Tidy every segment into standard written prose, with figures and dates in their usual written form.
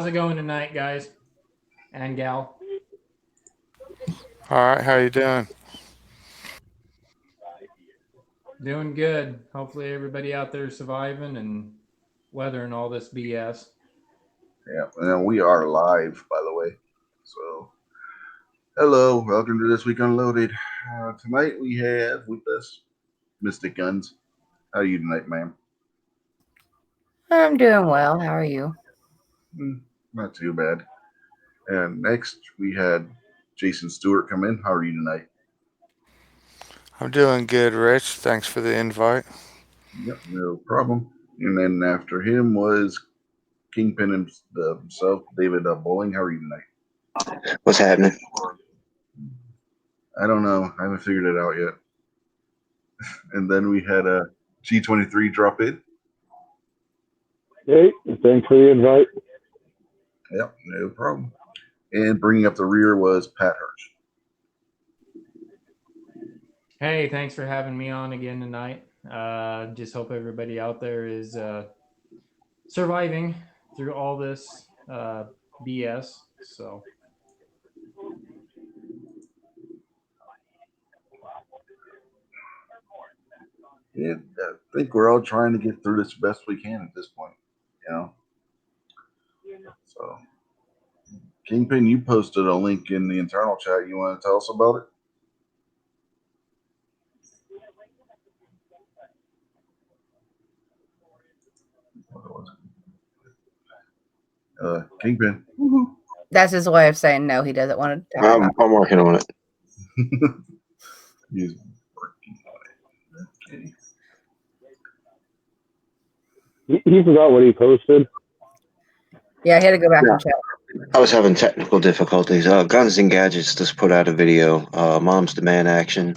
How's it going tonight, guys and gal? All right, how you doing? Doing good. Hopefully, everybody out there is surviving and weathering all this BS. Yeah, and we are live, by the way. So, hello, welcome to this week unloaded. Tonight we have with us Mystic Guns. How are you tonight, ma'am? I'm doing well. How are you? Not too bad. And next we had Jason Stewart come in. How are you tonight? I'm doing good, Rich. Thanks for the invite. Yep, no problem. And then after him was Kingpin himself, David Bowling. How are you tonight? What's happening? I don't know. I haven't figured it out yet. And then we had a G23 drop in. Hey, thanks for the invite. Yep, no problem. And bringing up the rear was Pat Hirsch. Hey, thanks for having me on again tonight. Just hope everybody out there is surviving through all this BS. So, And I think we're all trying to get through this best we can at this point, you know. So, Kingpin, you posted a link in the internal chat. You want to tell us about it? Kingpin. That's his way of saying no. He doesn't want to talk about. I'm working on it. He's working on it. Okay. He forgot what he posted. Yeah, he had to go back Yeah. and check. I was having technical difficulties. Guns and Gadgets just put out a video. Moms Demand Action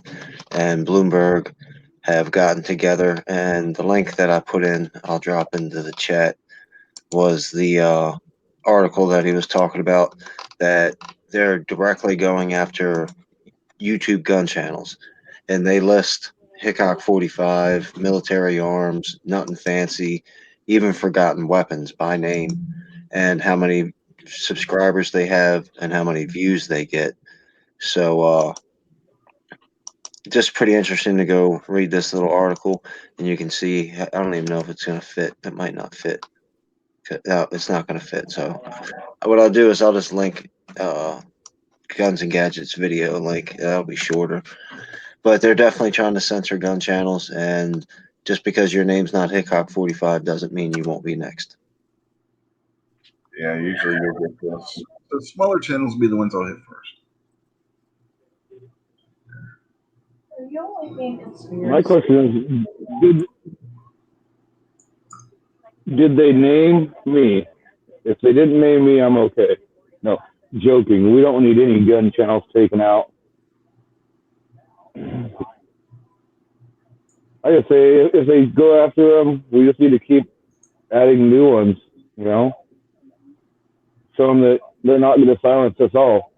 and Bloomberg have gotten together, and the link that I put in, I'll drop into the chat, was the article that he was talking about, that they're directly going after YouTube gun channels, and they list Hickok 45, military arms, nothing fancy, even forgotten weapons by name, and how many subscribers they have and how many views they get. So, just pretty interesting to go read this little article, and you can see. I don't even know if it's going to fit. It might not fit. No, it's not going to fit. So, what I'll do is I'll just link Guns and Gadgets video link. That'll be shorter. But they're definitely trying to censor gun channels, and just because your name's not Hickok 45 doesn't mean you won't be next. Yeah, usually you'll get this. The smaller channels will be the ones I'll hit first. My question is, did they name me? If they didn't name me, I'm okay. No, joking. We don't need any gun channels taken out. I just say if they go after them, we just need to keep adding new ones. You know, show them that they're not going to silence us all.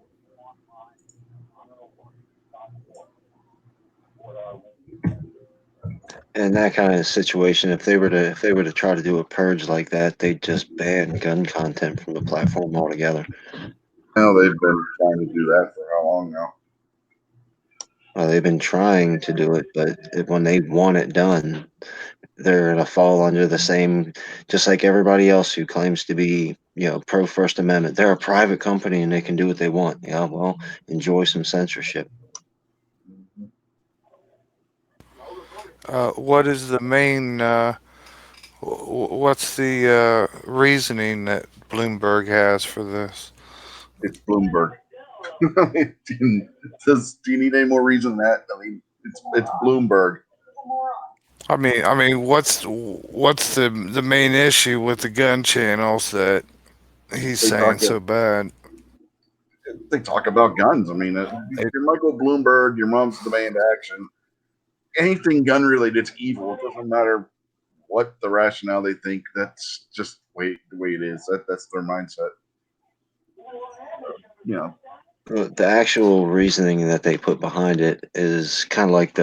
In that kind of situation, if they were to try to do a purge like that, they'd just ban gun content from the platform altogether. Now they've been trying to do that for how long now? Well, they've been trying to do it, but when they want it done, they're gonna fall under the same, just like everybody else who claims to be, pro First Amendment. They're a private company and they can do what they want. Yeah, well, enjoy some censorship. What is the main? What's the reasoning that Bloomberg has for this? It's Bloomberg. Do you need any more reason than that? I mean, it's Bloomberg. What's the main issue with the gun channels that he's They saying talk, so bad? they talk about guns. I mean, you're Michael Bloomberg, your mom's demand action. Anything gun related, it's evil. It doesn't matter what the rationale they think. That's just the way it is. That's their mindset. You know, The actual reasoning that they put behind it is kind of like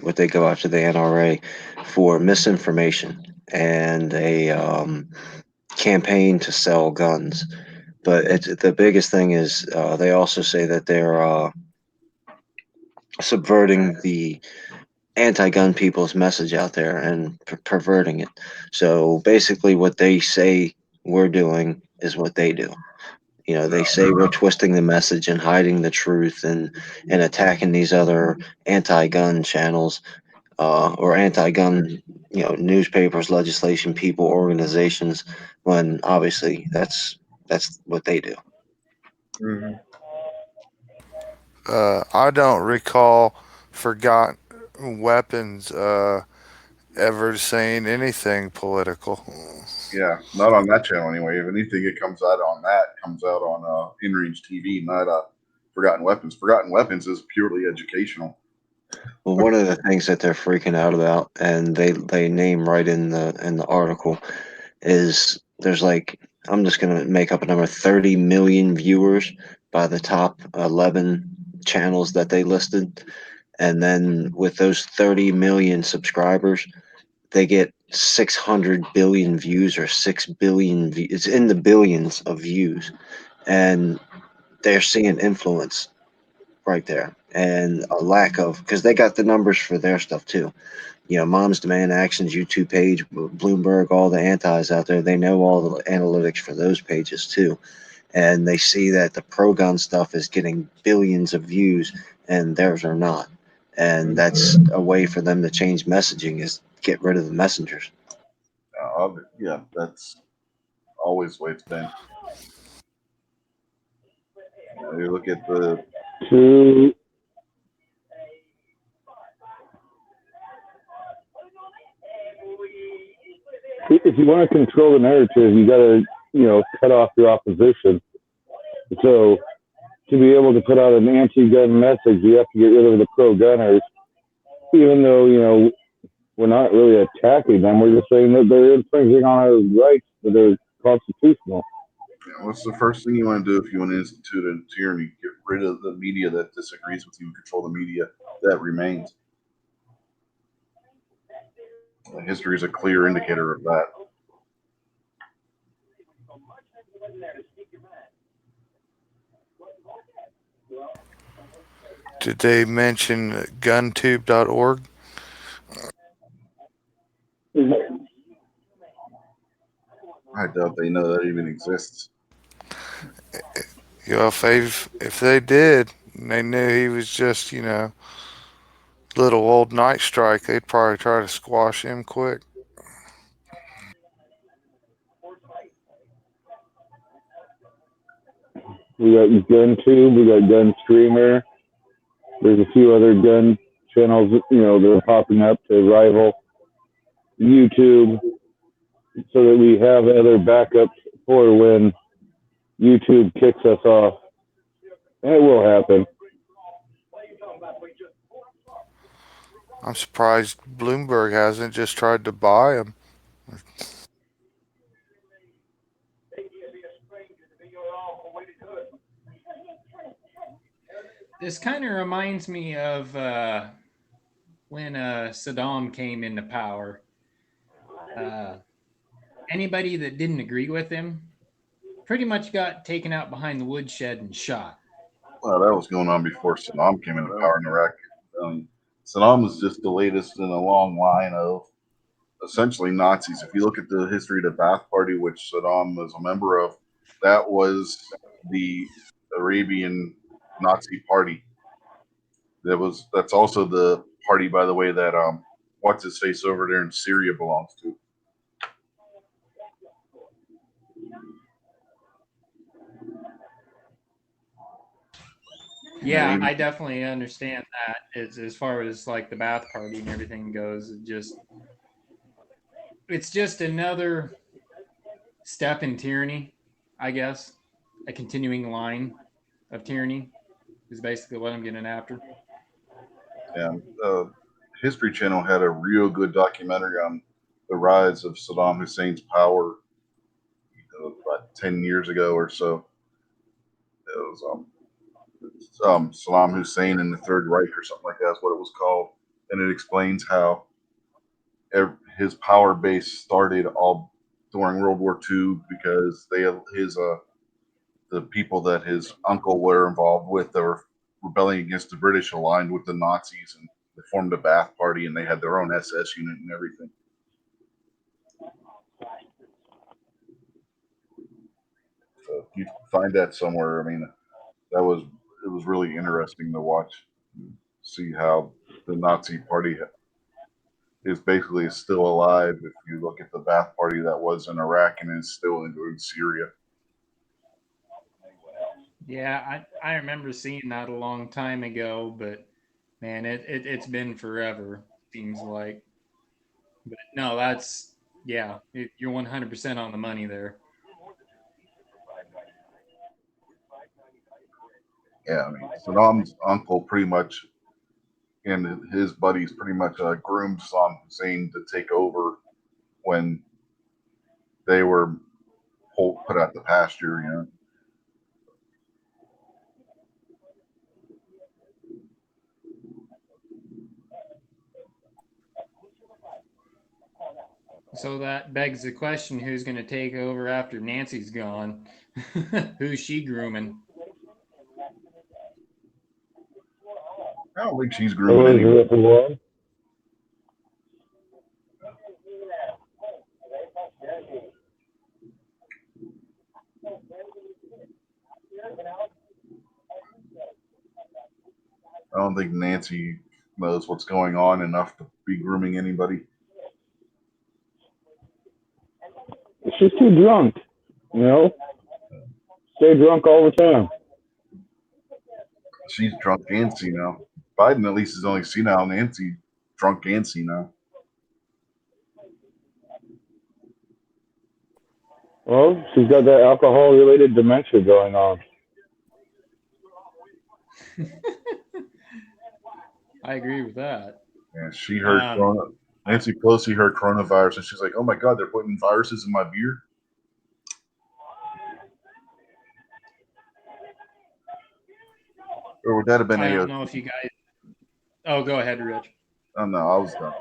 what they go after the NRA for misinformation and a campaign to sell guns. But the biggest thing is they also say that they're subverting the anti-gun people's message out there and perverting it. So basically, what they say we're doing is what they do. You know, they say we're twisting the message and hiding the truth and attacking these other anti-gun channels or anti-gun, newspapers, legislation, people, organizations. When obviously that's what they do. I don't recall Forgotten Weapons ever saying anything political. Yeah, not on that channel anyway. If anything, it comes out on InRange TV, not Forgotten Weapons. Forgotten Weapons is purely educational. Well, one of the things that they're freaking out about, and they name right in the article, is there's like, I'm just gonna make up a number, 30 million viewers by the top 11 channels that they listed, and then with those 30 million subscribers, they get 600 billion views or 6 billion views. It's in the billions of views, and they're seeing influence right there and a lack of, because they got the numbers for their stuff too. Moms Demand Action's YouTube page, Bloomberg, all the antis out there, they know all the analytics for those pages too. And they see that the pro gun stuff is getting billions of views and theirs are not. And that's a way for them to change messaging, is get rid of the messengers. Yeah, that's always the way it's been. You look at the To if you want to control the narrative, you got to cut off your opposition. So to be able to put out an anti-gun message, you have to get rid of the pro-gunners. Even though we're not really attacking them, we're just saying that they're infringing on our rights that are constitutional. what's the first thing you want to do if you want to institute a tyranny? Get rid of the media that disagrees with you and control the media that remains. History is a clear indicator of that. Did they mention guntube.org? I doubt they know that even exists. If they did, and they knew he was just, little old Night Strike, they'd probably try to squash him quick. We got GunTube, we got Gun Streamer. There's a few other gun channels, that are popping up to rival YouTube, so that we have other backups for when YouTube kicks us off. And it will happen. I'm surprised Bloomberg hasn't just tried to buy him. This kind of reminds me of when Saddam came into power. Anybody that didn't agree with him pretty much got taken out behind the woodshed and shot. Well, that was going on before Saddam came into power in Iraq. Saddam was just the latest in a long line of essentially Nazis. If you look at the history of the Ba'ath Party, which Saddam was a member of, that was the Arabian Nazi Party. That's also the party, by the way, that what's his face over there in Syria belongs to. Yeah, I definitely understand that. As far as like the Ba'ath Party and everything goes, it's just another step in tyranny, I guess. A continuing line of tyranny is basically what I'm getting after. And History Channel had a real good documentary on the rise of Saddam Hussein's power about 10 years ago or so. It was Saddam Hussein and the Third Reich or something like that is what it was called. And it explains how his power base started all during World War II because the people that his uncle were involved with that were rebelling against the British aligned with the Nazis, and they formed a Ba'ath Party, and they had their own SS unit and everything. So if you find that somewhere, I mean, it was really interesting to watch, see how the Nazi Party is basically still alive. If you look at the Ba'ath Party that was in Iraq and is still in Syria. Yeah, I remember seeing that a long time ago, but man, it's been forever, seems like. But no, that's, yeah, you're 100% on the money there. Yeah, I mean, Saddam's uncle pretty much and his buddies pretty much groomed Saddam Hussein to take over when they were put out the pasture, you know. So that begs the question, who's going to take over after Nancy's gone? Who's she grooming? I don't think she's grooming anyone. Elizabeth Warren. I don't think Nancy knows what's going on enough to be grooming anybody. She's too drunk, you know. Stay drunk all the time. She's drunk and senile. Biden at least is only senile. Nancy drunk and senile. Well, she's got that alcohol-related dementia going on. I agree with that. And she heard Nancy Pelosi heard coronavirus, and she's like, "Oh my God, they're putting viruses in my beer." Or would that have been I AOC? don't know if you guys. Oh, go ahead, Rich. Oh no, I was done.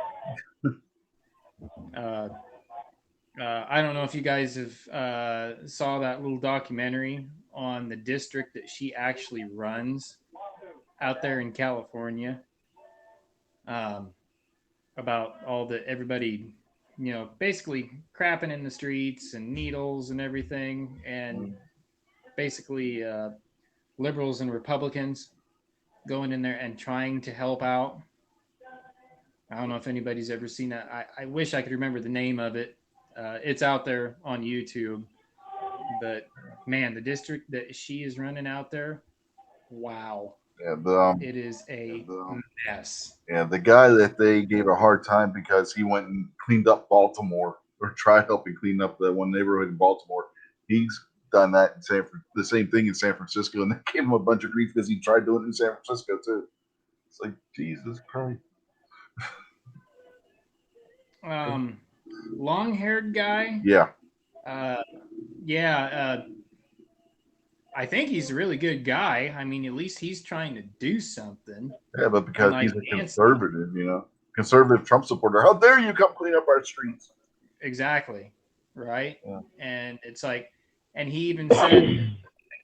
I don't know if you guys have saw that little documentary on the district that she actually runs out there in California, about all the everybody, you know, basically crapping in the streets and needles and everything, and basically liberals and Republicans going in there and trying to help out. I don't know if anybody's ever seen that. I wish I could remember the name of it. It's out there on YouTube. But man, the district that she is running out there, wow. Yeah, it is a mess. Yeah, the guy that they gave a hard time because he went and cleaned up Baltimore, or tried helping clean up that one neighborhood in Baltimore. He's done that in the same thing in San Francisco, and they gave him a bunch of grief because he tried doing it in San Francisco too. It's like, Jesus Christ. Long-haired guy. Yeah. I think he's a really good guy. I mean, at least he's trying to do something. Yeah, but because like he's a Nancy. conservative, you know, conservative Trump supporter. How dare you come clean up our streets? Exactly. Right. Yeah. And it's like, and he even said at the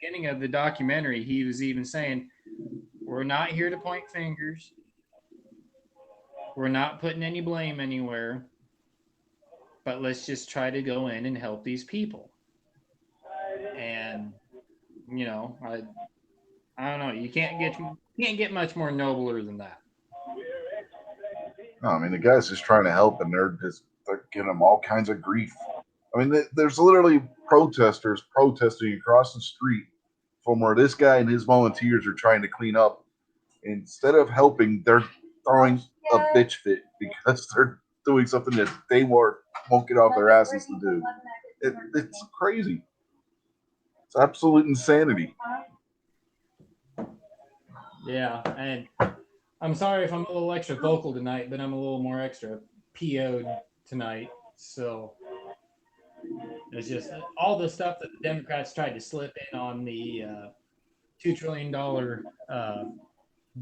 beginning of the documentary, he was even saying, we're not here to point fingers. We're not putting any blame anywhere, but let's just try to go in and help these people. And, you know, I don't know. You can't get much more nobler than that. No, I mean, the guy's just trying to help, and they're giving him all kinds of grief. I mean, there's literally protesters protesting across the street from where this guy and his volunteers are trying to clean up. Instead of helping, they're throwing a bitch fit because they're doing something that they won't get off their asses to do. It's crazy. It's absolute insanity. Yeah, and I'm sorry if I'm a little extra vocal tonight, but I'm a little more extra PO'd tonight. So it's just all the stuff that the Democrats tried to slip in on the $2 trillion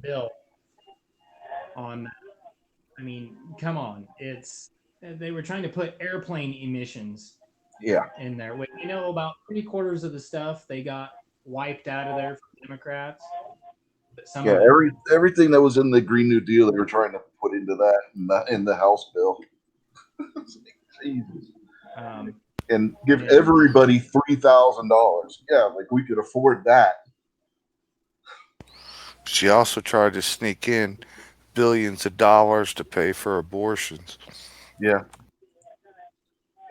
bill on. I mean, come on. They were trying to put airplane emissions Yeah. in there. You know, about 3/4 of the stuff they got wiped out of there from Democrats. But some Yeah, of it, everything that was in the Green New Deal, they were trying to put into that in the House bill. Jesus. And give yeah. everybody $3,000. Yeah, like we could afford that. She also tried to sneak in billions of dollars to pay for abortions. Yeah,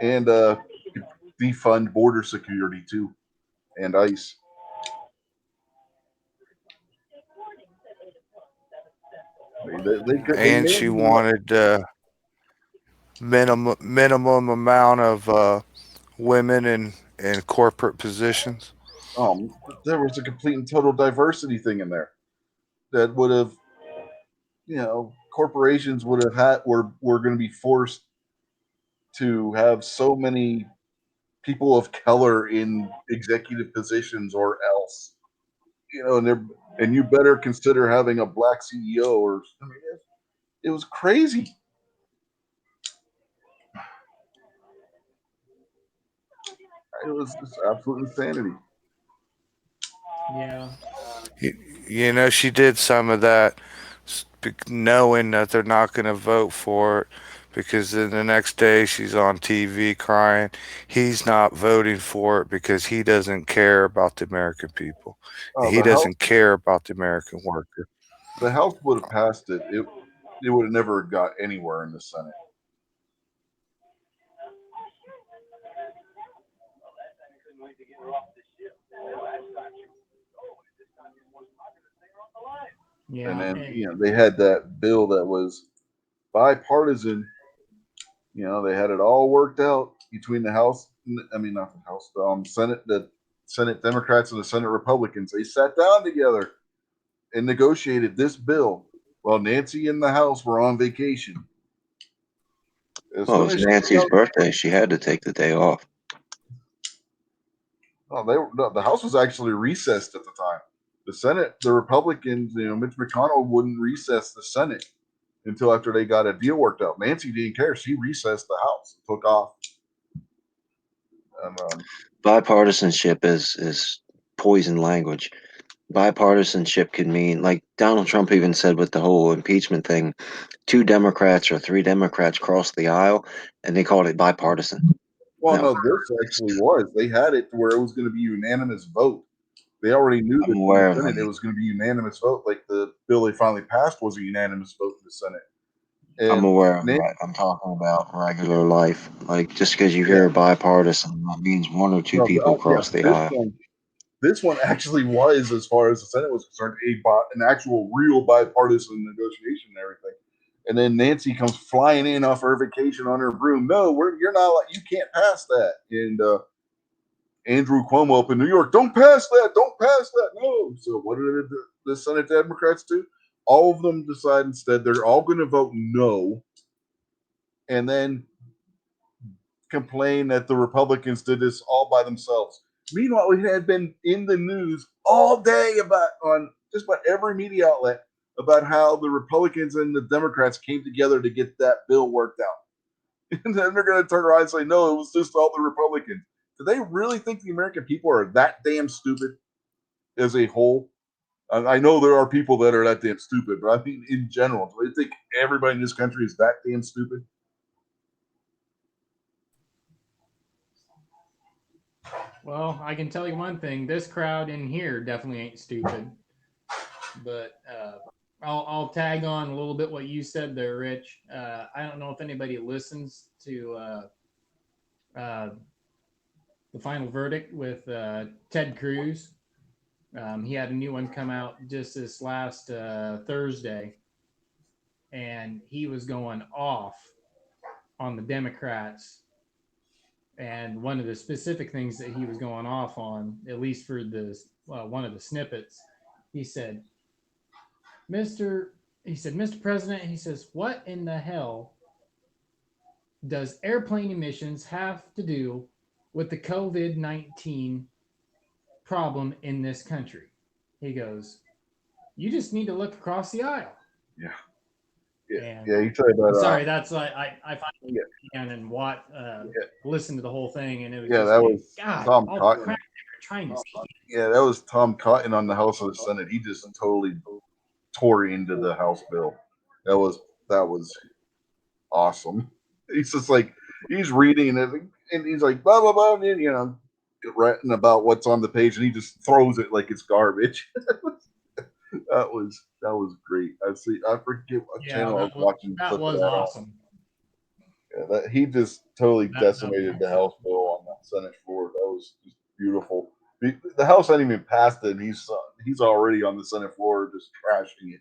and defund border security too, and ICE. They And nailed she it. wanted minimum amount of women in corporate positions. There was a complete and total diversity thing in there that would have, corporations would have had were going to be forced to have so many people of color in executive positions or else, and you better consider having a black CEO or I mean, it was crazy. It was just absolute insanity. Yeah. She did some of that knowing that they're not going to vote for it, because then the next day she's on TV crying he's not voting for it because he doesn't care about the American people. Oh, He doesn't care about the American worker. the House would have passed it. It would have never got anywhere in the Senate. Yeah. And then they had that bill that was bipartisan. They had it all worked out between the House. I mean, not the House, the Senate Democrats and the Senate Republicans. They sat down together and negotiated this bill while Nancy and the House were on vacation. As Well, soon it was as Nancy's birthday. She had to take the day off. the House was actually recessed at the time. The Senate, the Republicans, Mitch McConnell wouldn't recess the Senate until after they got a deal worked out. Nancy didn't care. She recessed the House, took off. And, Bipartisanship is poison language. Bipartisanship could mean, like Donald Trump even said with the whole impeachment thing, 2 Democrats or 3 Democrats crossed the aisle, and they called it bipartisan. no, this actually was. They had it to where it was going to be unanimous vote. They already knew that I'm in aware the of Senate it that. was going to be unanimous vote. Like the bill they finally passed was a unanimous vote in the Senate. I'm And aware of that. I'm talking about regular life. Like, just because you yeah, hear bipartisan, that means 1 or 2 no, people yeah, cross the aisle. this one actually was, as far as the Senate was concerned, an actual real bipartisan negotiation and everything. And then Nancy comes flying in off her vacation on her broom. No, you're not. You can't pass that. And Andrew Cuomo up in New York, don't pass that. Don't pass that. No. So what did the Senate Democrats do? All of them decide instead they're all going to vote no, and then complain that the Republicans did this all by themselves. Meanwhile, it had been in the news all day on just about every media outlet about how the Republicans and the Democrats came together to get that bill worked out. And then they're going to turn around and say, no, it was just all the Republicans. Do they really think the American people are that damn stupid as a whole? I know there are people that are that damn stupid, but I mean, in general, do they think everybody in this country is that damn stupid? Well, I can tell you one thing: this crowd in here definitely ain't stupid. But I'll tag on a little bit what you said there, Rich. I don't know if anybody listens to the final verdict with Ted Cruz. He had a new one come out just this last Thursday, and he was going off on the Democrats. And one of the specific things that he was going off on, at least for the one of the snippets, he said, Mr. President, he says, what in the hell does airplane emissions have to do with the COVID-19 problem in this country? He goes, you just need to look across the aisle. Yeah. And Yeah, you tell you about sorry, that's I finally yeah. can and listen to the whole thing, and it was Yeah, just that like, was God, Tom all Cotton. crap trying to see. Yeah, that was Tom Cotton on the House of the Senate. He just totally tore into the House bill. That was awesome. He's just like he's reading it and he's like blah blah blah, and writing about what's on the page, and he just throws it like it's garbage. That was great. I forget what channel I was watching. That was awesome. Yeah, he just totally That decimated was the House bill on that Senate floor. That was just beautiful. The House hadn't even passed it, and he's already on the Senate floor just trashing it.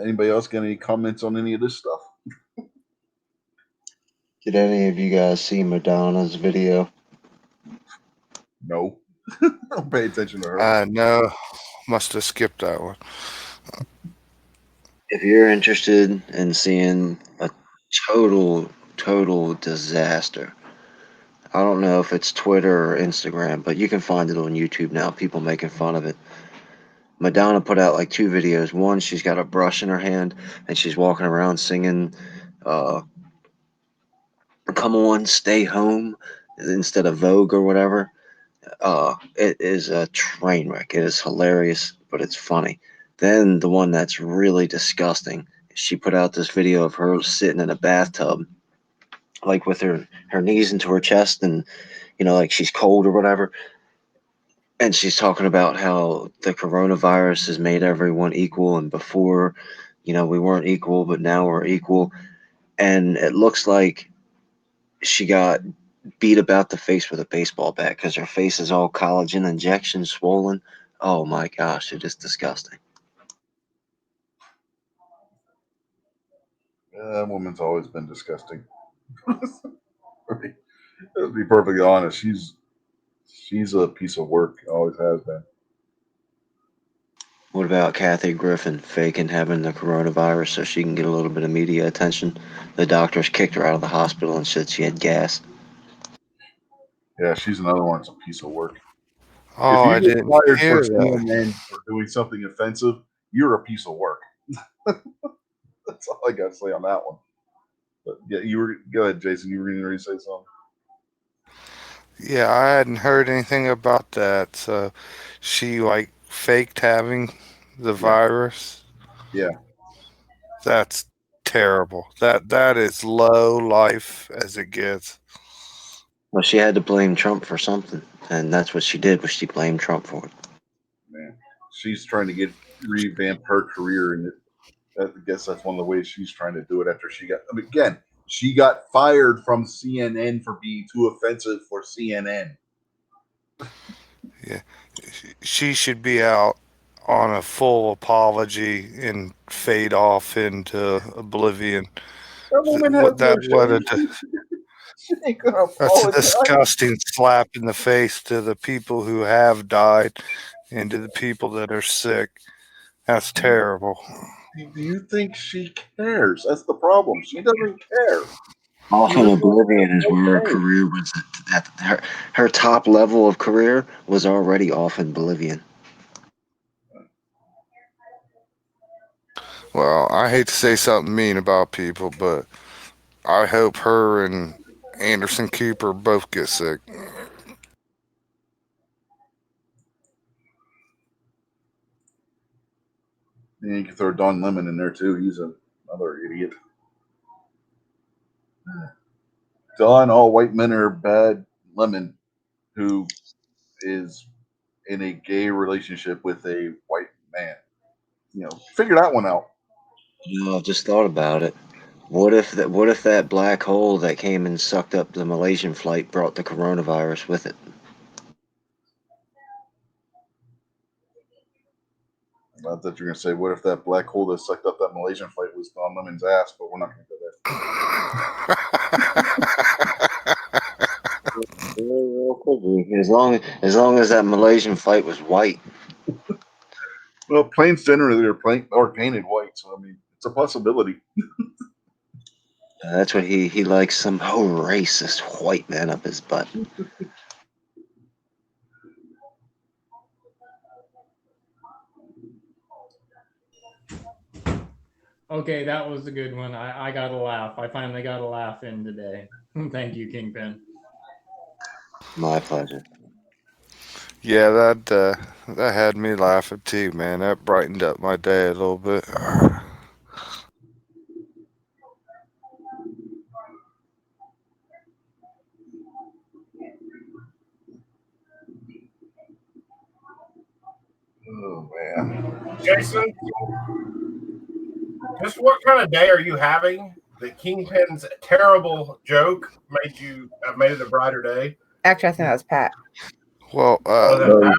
Anybody else got any comments on any of this stuff? Did any of you guys see Madonna's video? No. Don't pay attention to her. No, must have skipped that one. If you're interested in seeing a total disaster, I don't know if it's Twitter or Instagram, but you can find it on YouTube now, people making fun of it. Madonna put out like 2 videos. One, she's got a brush in her hand and she's walking around singing Come On, Stay Home instead of Vogue or whatever. It is a train wreck. It is hilarious, but it's funny. Then the one that's really disgusting, she put out this video of her sitting in a bathtub, like with her knees into her chest, and like she's cold or whatever. And she's talking about how the coronavirus has made everyone equal, and before, we weren't equal, but now we're equal. And it looks like she got beat about the face with a baseball bat because her face is all collagen injection swollen. Oh my gosh, it is disgusting. That woman's always been disgusting. To be perfectly honest, she's a piece of work. Always has been. What about Kathy Griffin faking having the coronavirus so she can get a little bit of media attention? The doctors kicked her out of the hospital and said she had gas. Yeah, she's another one that's a piece of work. Oh, I If you get didn't fired hear for that. CNN for doing something offensive, you're a piece of work. That's all I got to say on that one. But yeah, go ahead, Jason. You were going to say something. Yeah, I hadn't heard anything about that. So she like faked having the virus. Yeah. That's terrible. That is low life as it gets. Well, she had to blame Trump for something, and that's what she did. Was she blamed Trump for it? Man, she's trying to revamp her career, and I guess that's one of the ways she's trying to do it. After she got fired from CNN for being too offensive for CNN. Yeah, she should be out on a full apology and fade off into oblivion. That woman has no shame. She ain't gonna That's a apologize. disgusting slap in the face to the people who have died and to the people that are sick. That's terrible. Do you think she cares? That's the problem. She doesn't care. Off in oblivion is where her career was at her top level of career was already off in oblivion. Well, I hate to say something mean about people, but I hope her and Anderson Cooper both get sick. And you can throw Don Lemon in there too. He's another idiot. Don, all white men are bad. Lemon, who is in a gay relationship with a white man. Figure that one out. I just thought about it. What if that black hole that came and sucked up the Malaysian flight brought the coronavirus with it? I thought you were going to say, what if that black hole that sucked up that Malaysian flight was Don Lemon's ass, but we're not going to go there. As long as that Malaysian flight was white. Well, planes generally are painted white, so I mean, it's a possibility. That's what he likes, some racist white man up his butt. Okay, that was a good one. I got a laugh. I finally got a laugh in today. Thank you, Kingpin. My pleasure. Yeah, that had me laughing too, man. That brightened up my day a little bit. Oh man. Jason, just what kind of day are you having that Kingpin's terrible joke made it a brighter day? Actually, I think that was Pat. Well, Oh,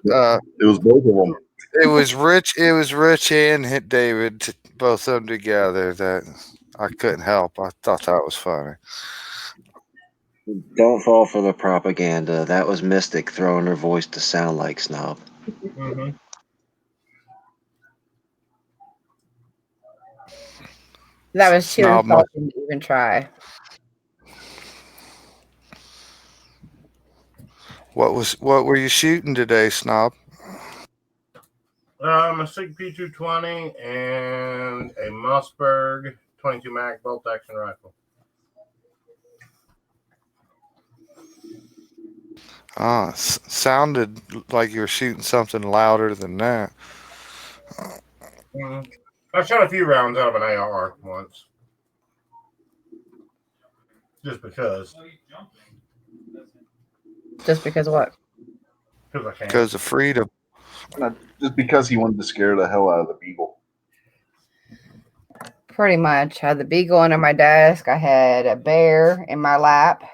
It was both of them. it was Rich. It was Rich and David, both of them together. That I couldn't help. I thought that was funny. Don't fall for the propaganda. That was Mystic throwing her voice to sound like Snob. mm-hmm. That was too Snob must- insulting to even try. What were you shooting today, Snob? A SIG P220 and a Mossberg 22 mag bolt action rifle. Sounded like you were shooting something louder than that. Mm-hmm. I shot a few rounds out of an AR once, just because. Just because of what? Because I can. Because of freedom. Just because he wanted to scare the hell out of the beagle. Pretty much. I had the beagle under my desk. I had a bear in my lap.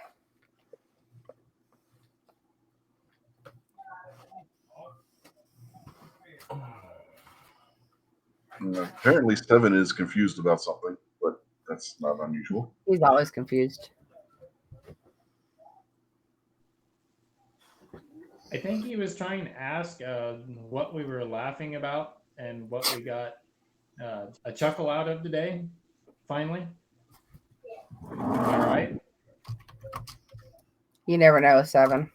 Apparently, Steven is confused about something, but that's not unusual. He's always confused. I think he was trying to ask what we were laughing about and what we got a chuckle out of today, finally. All right. You never know, Seven.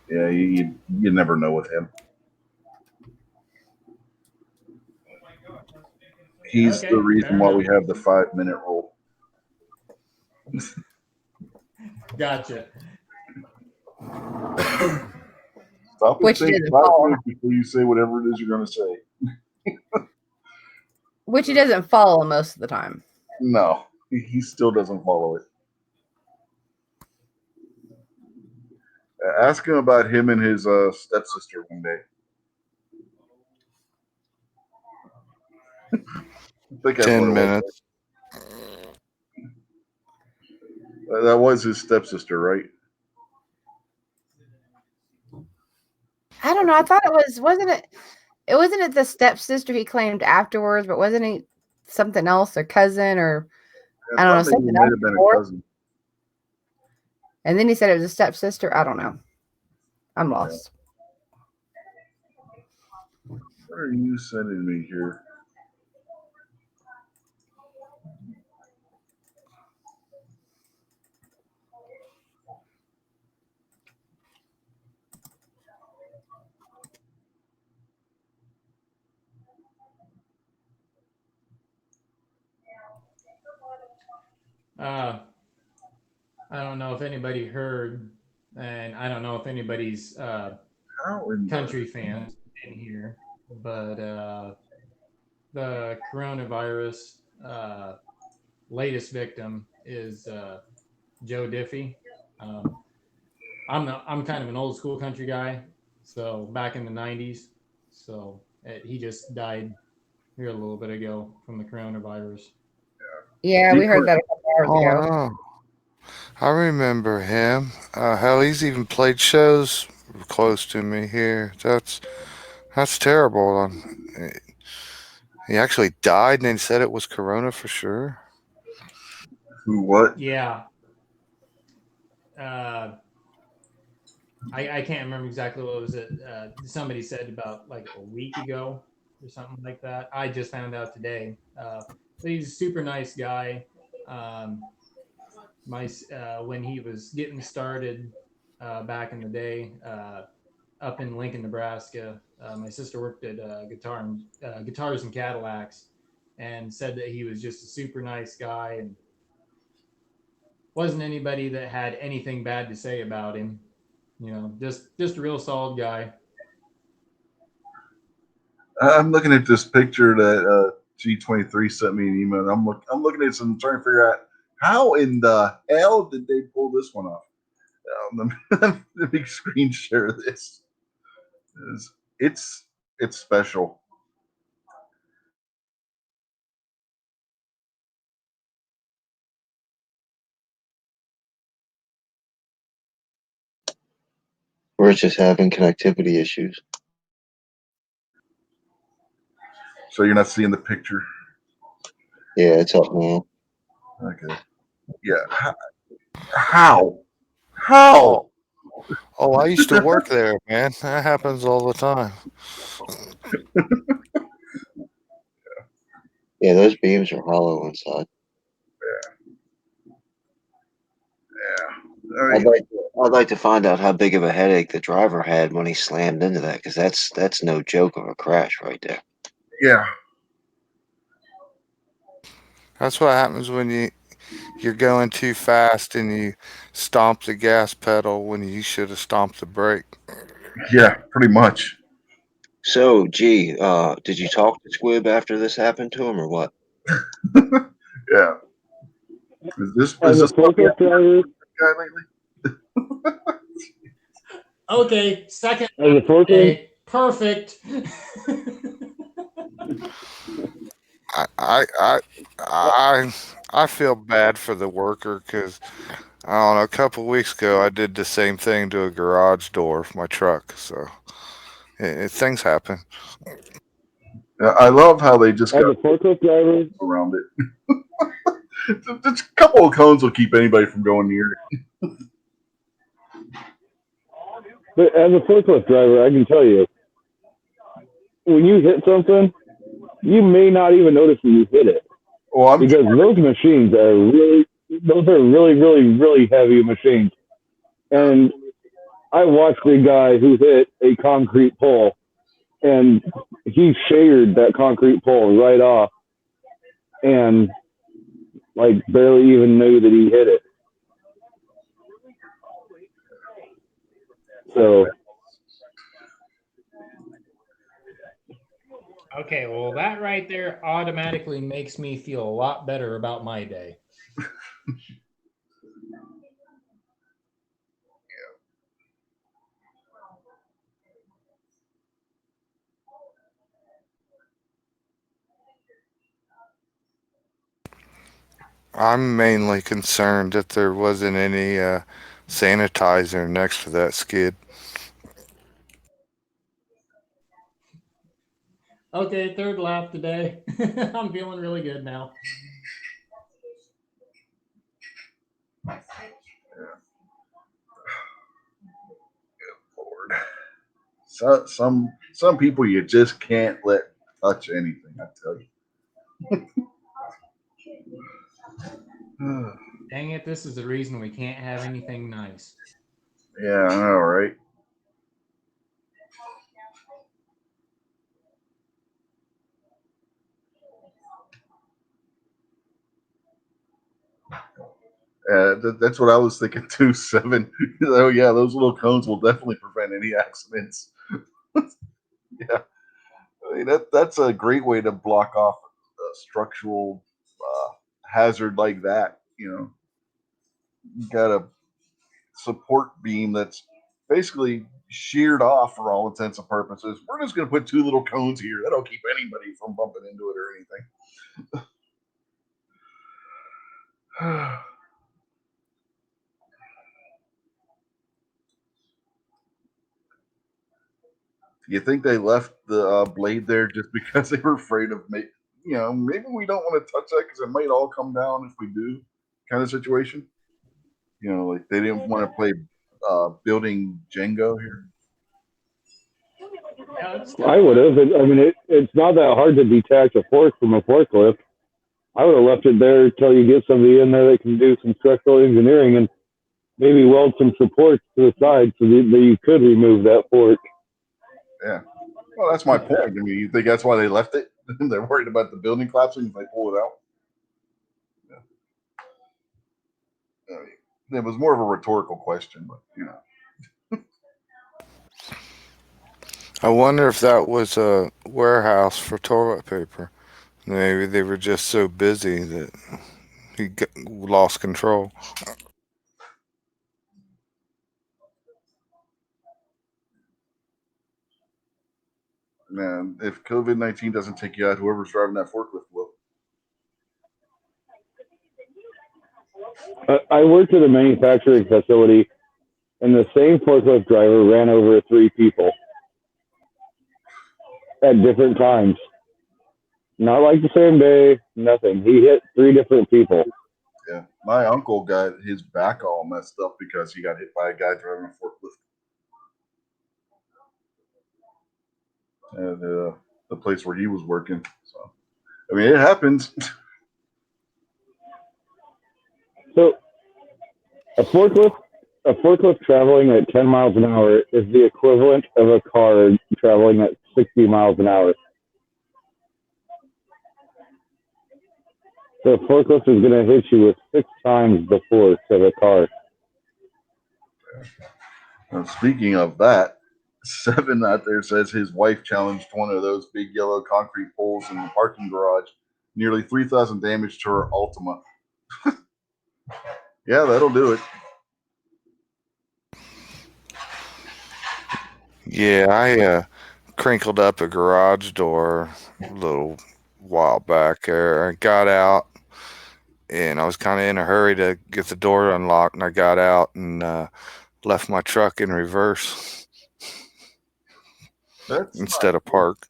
Yeah, you never know with him. He's Okay, the reason fair why enough. we have the 5-minute rule. Gotcha. Stop and Which think didn't 5 follow. minutes before you say whatever it is you're going to say. Which he doesn't follow most of the time. No, he still doesn't follow it. Ask him about him and his stepsister one day. I think that's 10 what it minutes. was. That was his stepsister, right? I don't know. I thought wasn't it the stepsister he claimed afterwards, but wasn't he something else, or cousin, or I don't know, thought maybe something it might else have been before? a cousin. And then he said it was a stepsister. I don't know. I'm lost. What are you sending me here? I don't know if anybody heard, and I don't know if anybody's How in country fans in here, but the coronavirus latest victim is Joe Diffie. I'm kind of an old school country guy, so back in the '90s. So he just died here a little bit ago from the coronavirus. Yeah, we heard that a couple hours Oh, ago. no. I remember him. Hell, he's even played shows close to me here. That's terrible. He actually died, and they said it was corona for sure. Who? What? Yeah. I can't remember exactly what was it. Somebody said about like a week ago or something like that. I just found out today. He's a super nice guy. When he was getting started back in the day up in Lincoln, Nebraska, my sister worked at Guitars and Cadillacs, and said that he was just a super nice guy and wasn't anybody that had anything bad to say about him. Just a real solid guy. I'm looking at this picture that G23 sent me an email. I'm looking at some, trying to figure out how in the hell did they pull this one off. The big screen share of this. It's special. We're just having connectivity issues. So you're not seeing the picture. Yeah, it's up now. Okay. Yeah. How? How? Oh, I used to work there, man. That happens all the time. Yeah, those beams are hollow inside. Yeah. I mean, I'd like to find out how big of a headache the driver had when he slammed into that, because that's no joke of a crash right there. yeah. That's what happens when you're going too fast and you stomp the gas pedal when you should have stomped the brake. Yeah, pretty much. So, gee, did you talk to Squib after this happened to him, or what? Yeah. Is this As a forklift driver, guy lately? Okay, second. as a forklift, Okay, perfect. I feel bad for the worker because I don't know. A couple weeks ago, I did the same thing to a garage door of my truck. So things happen. Yeah, I love how they just as got a forklift driver, around it. Just a couple of cones will keep anybody from going near it. but as a forklift driver, I can tell you, when you hit something, you may not even notice when you hit it, Well, because those machines are really heavy machines. And I watched a guy who hit a concrete pole, and he shared that concrete pole right off, and like barely even knew that he hit it. So Okay, well, that right there automatically makes me feel a lot better about my day. I'm mainly concerned that there wasn't any sanitizer next to that skid. Okay, third lap today. I'm feeling really good now. Lord. So, some people you just can't let touch anything, I tell you. Dang it, this is the reason we can't have anything nice. Yeah, I know, right? That's what I was thinking too. 7. Oh yeah, those little cones will definitely prevent any accidents. Yeah, I mean, that's a great way to block off a structural hazard like that. You got a support beam that's basically sheared off for all intents and purposes. We're just going to put 2 little cones here. That'll keep anybody from bumping into it or anything. You think they left the blade there just because they were afraid of maybe we don't want to touch that because it might all come down if we do, kind of situation. Like they didn't want to play building Jenga here. Yeah, it's I would have. I mean, it's not that hard to detach a fork from a forklift. I would have left it there until you get somebody in there that can do some structural engineering and maybe weld some supports to the side so that you could remove that fork. Yeah. Well, that's my point. I mean, you think that's why they left it? They're worried about the building collapsing if they pull it out. Yeah. I mean, it was more of a rhetorical question, but you know. I wonder if that was a warehouse for toilet paper. Maybe they were just so busy that he lost control. Man, if COVID-19 doesn't take you out, whoever's driving that forklift will. I worked at a manufacturing facility, and the same forklift driver ran over 3 people at different times. Not like the same day, nothing. He hit 3 different people. Yeah. My uncle got his back all messed up because he got hit by a guy driving a forklift. And the place where he was working. So, I mean, it happens. So a forklift traveling at 10 miles an hour is the equivalent of a car traveling at 60 miles an hour. So a forklift is going to hit you with 6 times the force of a car. Speaking of that, Seven out there says his wife challenged one of those big yellow concrete poles in the parking garage. Nearly 3,000 damage to her Altima. Yeah, that'll do it. Yeah, I crinkled up a garage door a little while back there. I got out, and I was kind of in a hurry to get the door unlocked, and I got out and left my truck in reverse That's instead of park.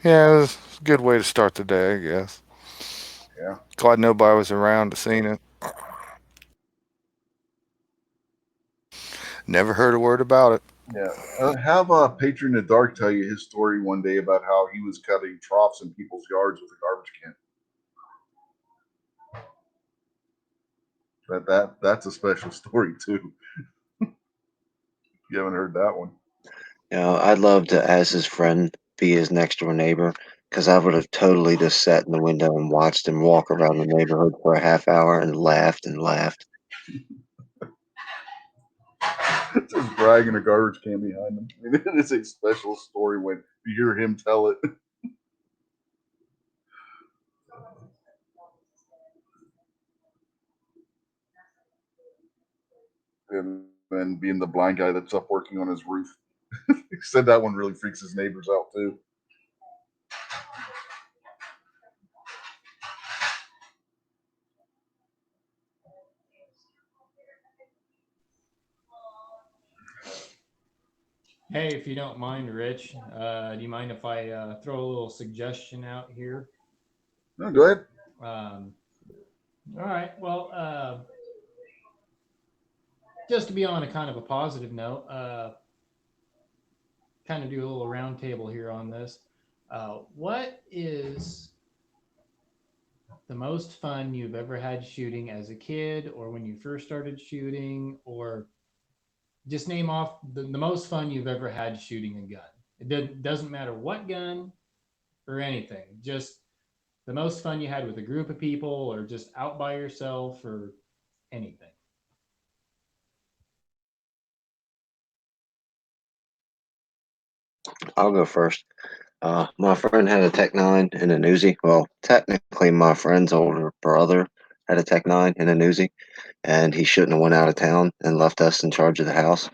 Yeah, it was a good way to start the day, I guess. Yeah. Glad nobody was around to see it. Never heard a word about it. Yeah. Have Patron the Dark tell you his story one day about how he was cutting troughs in people's yards with a garbage can. That's a special story too. You haven't heard that one. You know, I'd love to, as his friend, be his next door neighbor because I would have totally just sat in the window and watched him walk around the neighborhood for a half hour and laughed and laughed. Just dragging a garbage can behind him. I mean, it is a special story when you hear him tell it. And then being the blind guy that's up working on his roof. He said that one really freaks his neighbors out too. Hey, if you don't mind, Rich, do you mind if I throw a little suggestion out here? No, go ahead. All right. Well, just to be on a kind of a positive note, kind of do a little roundtable here on this. What is the most fun you've ever had shooting as a kid, or when you first started shooting, or just name off the most fun you've ever had shooting a gun? It doesn't matter what gun or anything. Just the most fun you had with a group of people, or just out by yourself, or anything. I'll go first. My friend had a Tech 9 and a Uzi. Well, technically, my friend's older brother had a Tech 9 and a Uzi, and he shouldn't have went out of town and left us in charge of the house.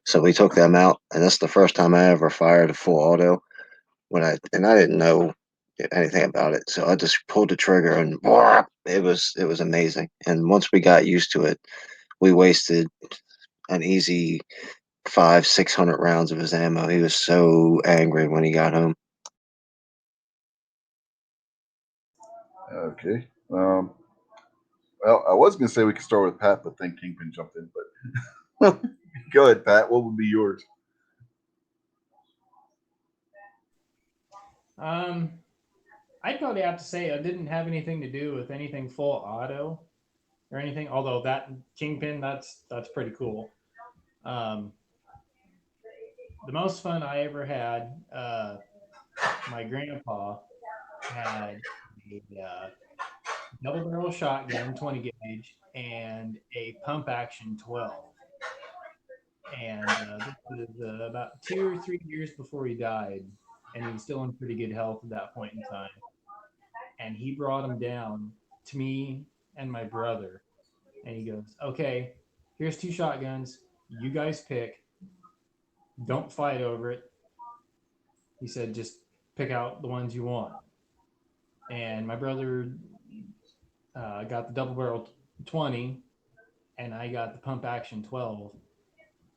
So we took them out, and that's the first time I ever fired a full auto. I didn't know anything about it, so I just pulled the trigger, and it was amazing. And once we got used to it, we wasted an easy 500-600 rounds of his ammo. He was so angry when he got home. Okay. Well, I was going to say we could start with Pat, but then Kingpin jumped in. But go ahead, Pat. What would be yours? I'd probably have to say I didn't have anything to do with anything full auto or anything. Although that Kingpin, that's pretty cool. The most fun I ever had, my grandpa had a double barrel shotgun, 20 gauge, and a pump action 12. And this was about 2 or 3 years before he died, and he was still in pretty good health at that point in time. And he brought him down to me and my brother, and he goes, "Okay, here's 2 shotguns. You guys pick. Don't fight over it." He said, "Just pick out the ones you want." And my brother got the double barrel 20, and I got the pump action 12.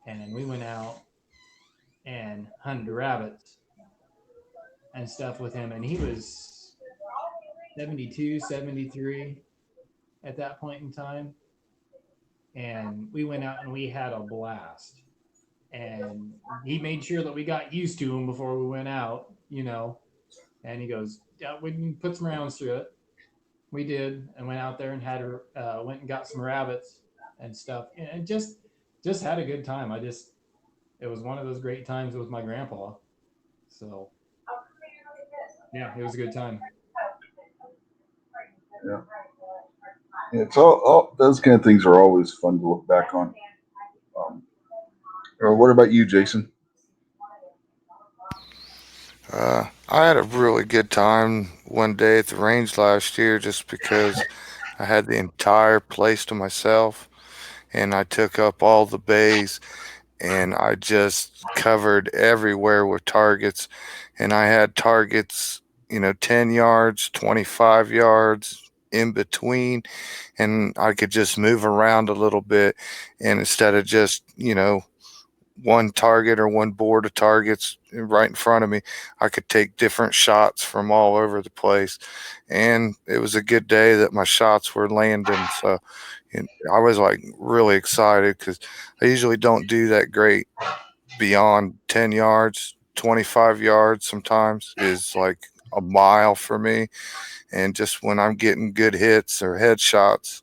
And we went out and hunted rabbits and stuff with him. And he was 72, 73 at that point in time. And we went out and we had a blast. And he made sure that we got used to him before we went out, you know. And he goes, "Yeah, we can put some rounds through it." We did, and went out there and went and got some rabbits and stuff, and just had a good time. It was one of those great times with my grandpa. So yeah, it was a good time. Yeah. It's all those kind of things are always fun to look back on. Or what about you, Jason? I had a really good time one day at the range last year just because I had the entire place to myself and I took up all the bays and I just covered everywhere with targets. And I had targets, 10 yards, 25 yards in between, and I could just move around a little bit. And instead of just, one target or one board of targets right in front of me, I could take different shots from all over the place. And it was a good day that my shots were landing. So I was like really excited because I usually don't do that great beyond 10 yards. 25 yards sometimes is like a mile for me. And just when I'm getting good hits or headshots,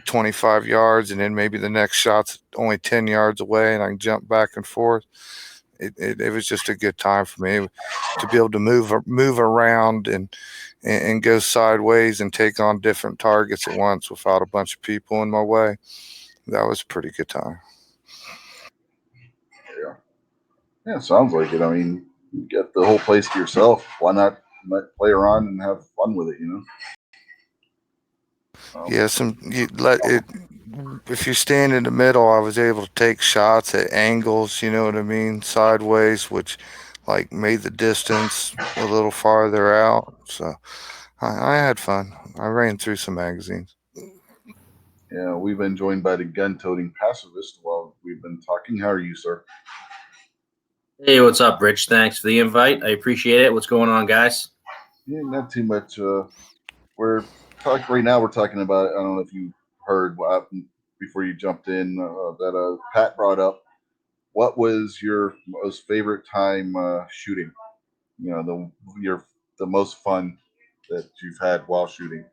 25 yards, and then maybe the next shot's only 10 yards away and I can jump back and forth. It was just a good time for me to be able to move around and go sideways and take on different targets at once without a bunch of people in my way. That was a pretty good time. Yeah, sounds like it. I mean, you get the whole place to yourself. Why not play around and have fun with it, Yeah, if you stand in the middle, I was able to take shots at angles, you know what I mean, sideways, which like made the distance a little farther out. So I had fun. I ran through some magazines. Yeah, we've been joined by the gun-toting pacifist while we've been talking. How are you, sir? Hey, what's up, Rich? Thanks for the invite. I appreciate it. What's going on, guys? Yeah, not too much. We're talking right now. We're talking about. I don't know if you heard what happened before you jumped in that Pat brought up. What was your most favorite time shooting? The most fun that you've had while shooting.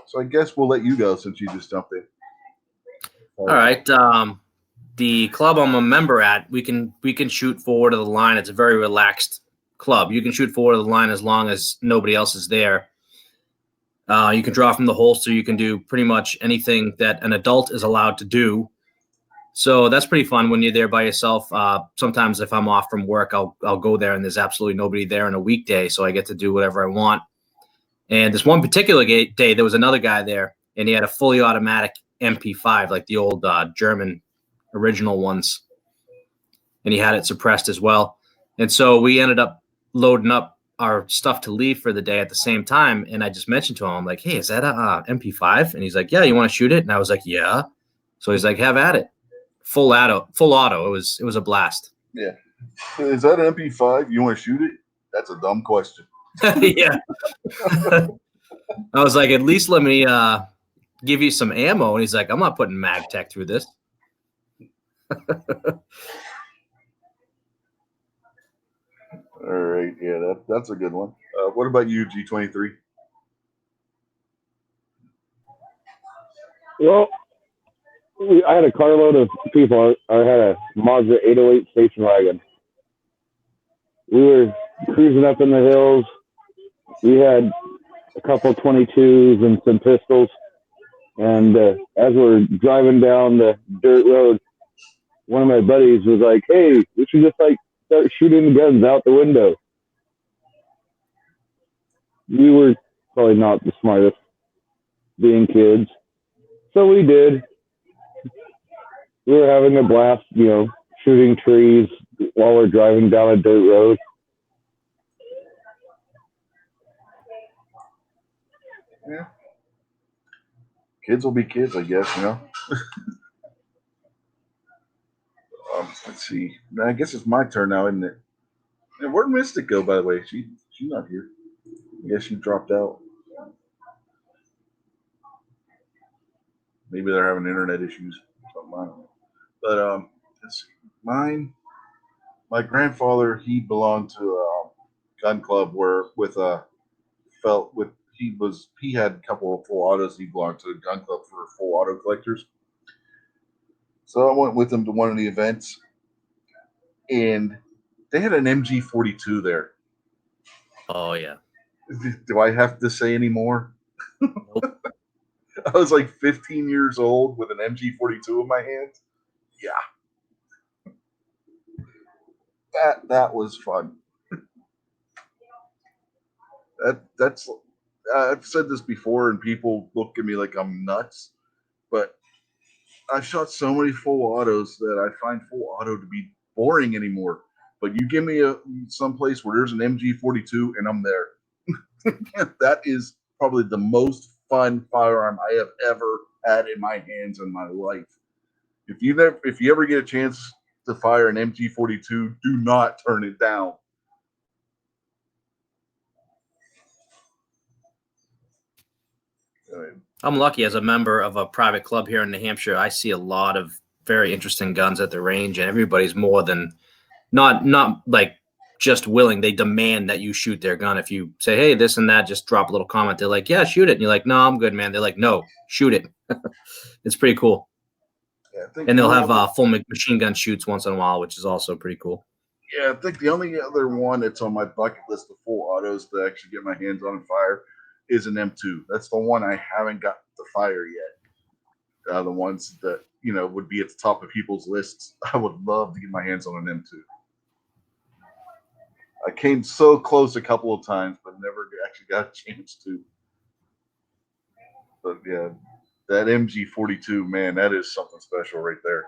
So I guess we'll let you go since you just jumped in. All right. The club I'm a member at, we can shoot forward of the line. It's a very relaxed club. You can shoot forward of the line as long as nobody else is there. You can draw from the holster. You can do pretty much anything that an adult is allowed to do. So that's pretty fun when you're there by yourself. Sometimes if I'm off from work, I'll go there and there's absolutely nobody there on a weekday, so I get to do whatever I want. And this one particular day, there was another guy there, and he had a fully automatic MP5, like the old German original ones, and he had it suppressed as well. And so we ended up loading up our stuff to leave for the day at the same time. And I just mentioned to him, I'm like, "Hey, is that a MP5?" And he's like, "Yeah, you want to shoot it?" And I was like, "Yeah." So he's like, "Have at it." Full auto. It was a blast. Yeah. Is that an MP5? You want to shoot it? That's a dumb question. Yeah. I was like, at least let me give you some ammo. And he's like, I'm not putting MagTech through this. All right, yeah, that's a good one. What about you, G23? Well, I had a carload of people. I had a Mazda 808 station wagon. We were cruising up in the hills. We had a couple 22s and some pistols. And as we're driving down the dirt road, one of my buddies was like, "Hey, we should just like start shooting the guns out the window." We were probably not the smartest, being kids, so we did. We were having a blast, shooting trees while we're driving down a dirt road. Yeah. Kids will be kids, I guess, Let's see. I guess it's my turn now, isn't it? And where'd Mystic go, by the way? She's not here. I guess she dropped out. Maybe they're having internet issues or something. I don't know. But let's see. My grandfather, he belonged to a gun club where he had a couple of full autos. He belonged to a gun club for full auto collectors. So I went with him to one of the events, and they had an MG42 there. Oh, yeah. Do I have to say any more? Nope. I was like 15 years old with an MG42 in my hand. Yeah. That was fun. That's I've said this before, and people look at me like I'm nuts, but I've shot so many full autos that I find full auto to be boring anymore. But you give me some place where there's an MG42 and I'm there. That is probably the most fun firearm I have ever had in my hands in my life. If you ever get a chance to fire an MG42, do not turn it down. I'm lucky as a member of a private club here in New Hampshire. I see a lot of very interesting guns at the range, and everybody's more than not like just willing. They demand that you shoot their gun. If you say, hey, this and that, just drop a little comment. They're like, yeah, shoot it. And you're like, no, I'm good, man. They're like, no, shoot it. It's pretty cool. Yeah, and they'll have full machine gun shoots once in a while, which is also pretty cool. Yeah, I think the only other one that's on my bucket list of full autos to actually get my hands on and fire is an M2. That's the one I haven't got to fire yet. The ones that, would be at the top of people's lists. I would love to get my hands on an M2. I came so close a couple of times, but never actually got a chance to. But yeah, that MG42, man, that is something special right there.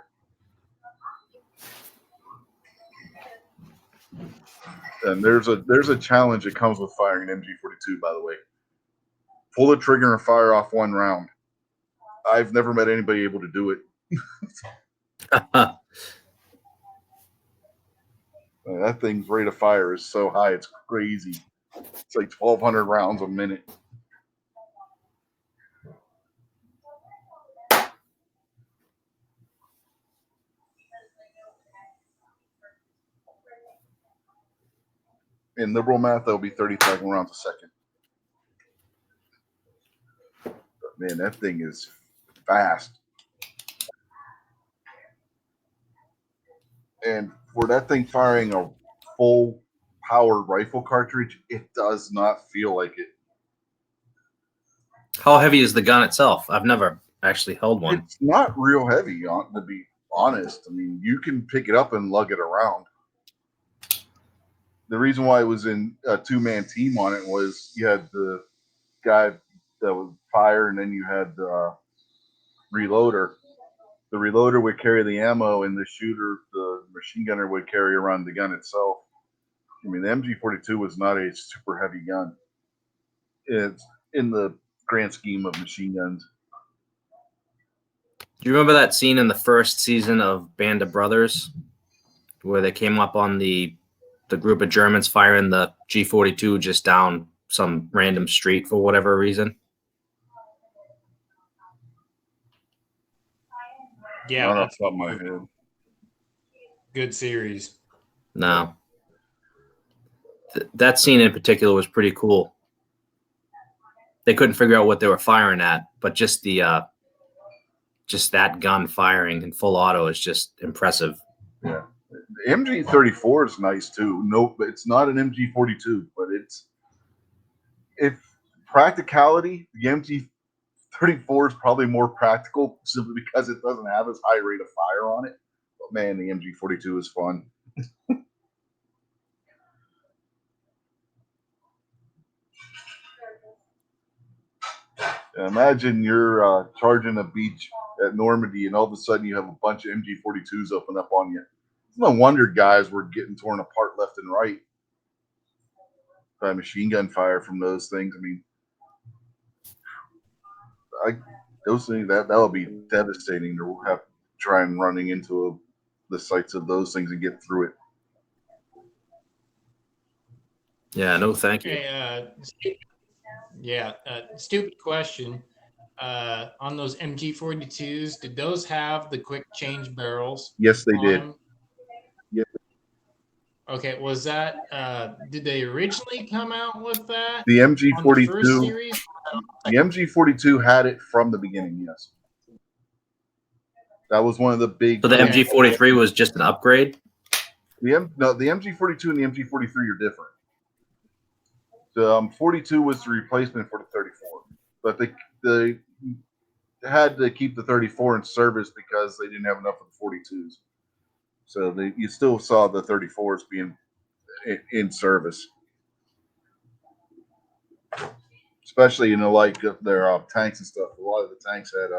And there's a challenge that comes with firing an MG42, by the way. Pull the trigger and fire off one round. I've never met anybody able to do it. That thing's rate of fire is so high, it's crazy. It's like 1,200 rounds a minute. In liberal math, that'll be 30,000 rounds a second. But man, that thing is fast. And for that thing firing a full power rifle cartridge, it does not feel like it. How heavy is the gun itself? I've never actually held one. It's not real heavy, to be honest. I mean, you can pick it up and lug it around. The reason why it was in a two-man team on it was you had the guy that would fire, and then you had the reloader. The reloader would carry the ammo, and the shooter, the machine gunner, would carry around the gun itself. I mean, the MG42 was not a super heavy gun. It's in the grand scheme of machine guns. Do you remember that scene in the first season of Band of Brothers where they came up on the group of Germans firing the G42 just down some random street for whatever reason? Yeah, Not off that's the top of my head. good series. No. That scene in particular was pretty cool. They couldn't figure out what they were firing at, but just the just that gun firing in full auto is just impressive. Yeah. The MG34 is nice too. No, it's not an MG42, but if practicality, the MG34 is probably more practical simply because it doesn't have as high rate of fire on it. But man, the MG42 is fun. Imagine you're charging a beach at Normandy, and all of a sudden you have a bunch of MG42s open up on you. It's no wonder guys were getting torn apart left and right by machine gun fire from those things. I mean, those things that would be devastating to have to try and running into the sights of those things and get through it. Yeah, no, thank you. Hey, stupid question. On those MG42s, did those have the quick change barrels? Yes, they did. Yep. Okay, was that did they originally come out with that? The on the MG42. first series? The MG42 had it from the beginning. Yes, that was one of the big. So the MG43 was just an upgrade. The MG42 and the MG43 are different. The 42 was the replacement for the 34, but they had to keep the 34 in service because they didn't have enough of the 42s. So you still saw the 34s being in service, especially like their tanks and stuff. A lot of the tanks had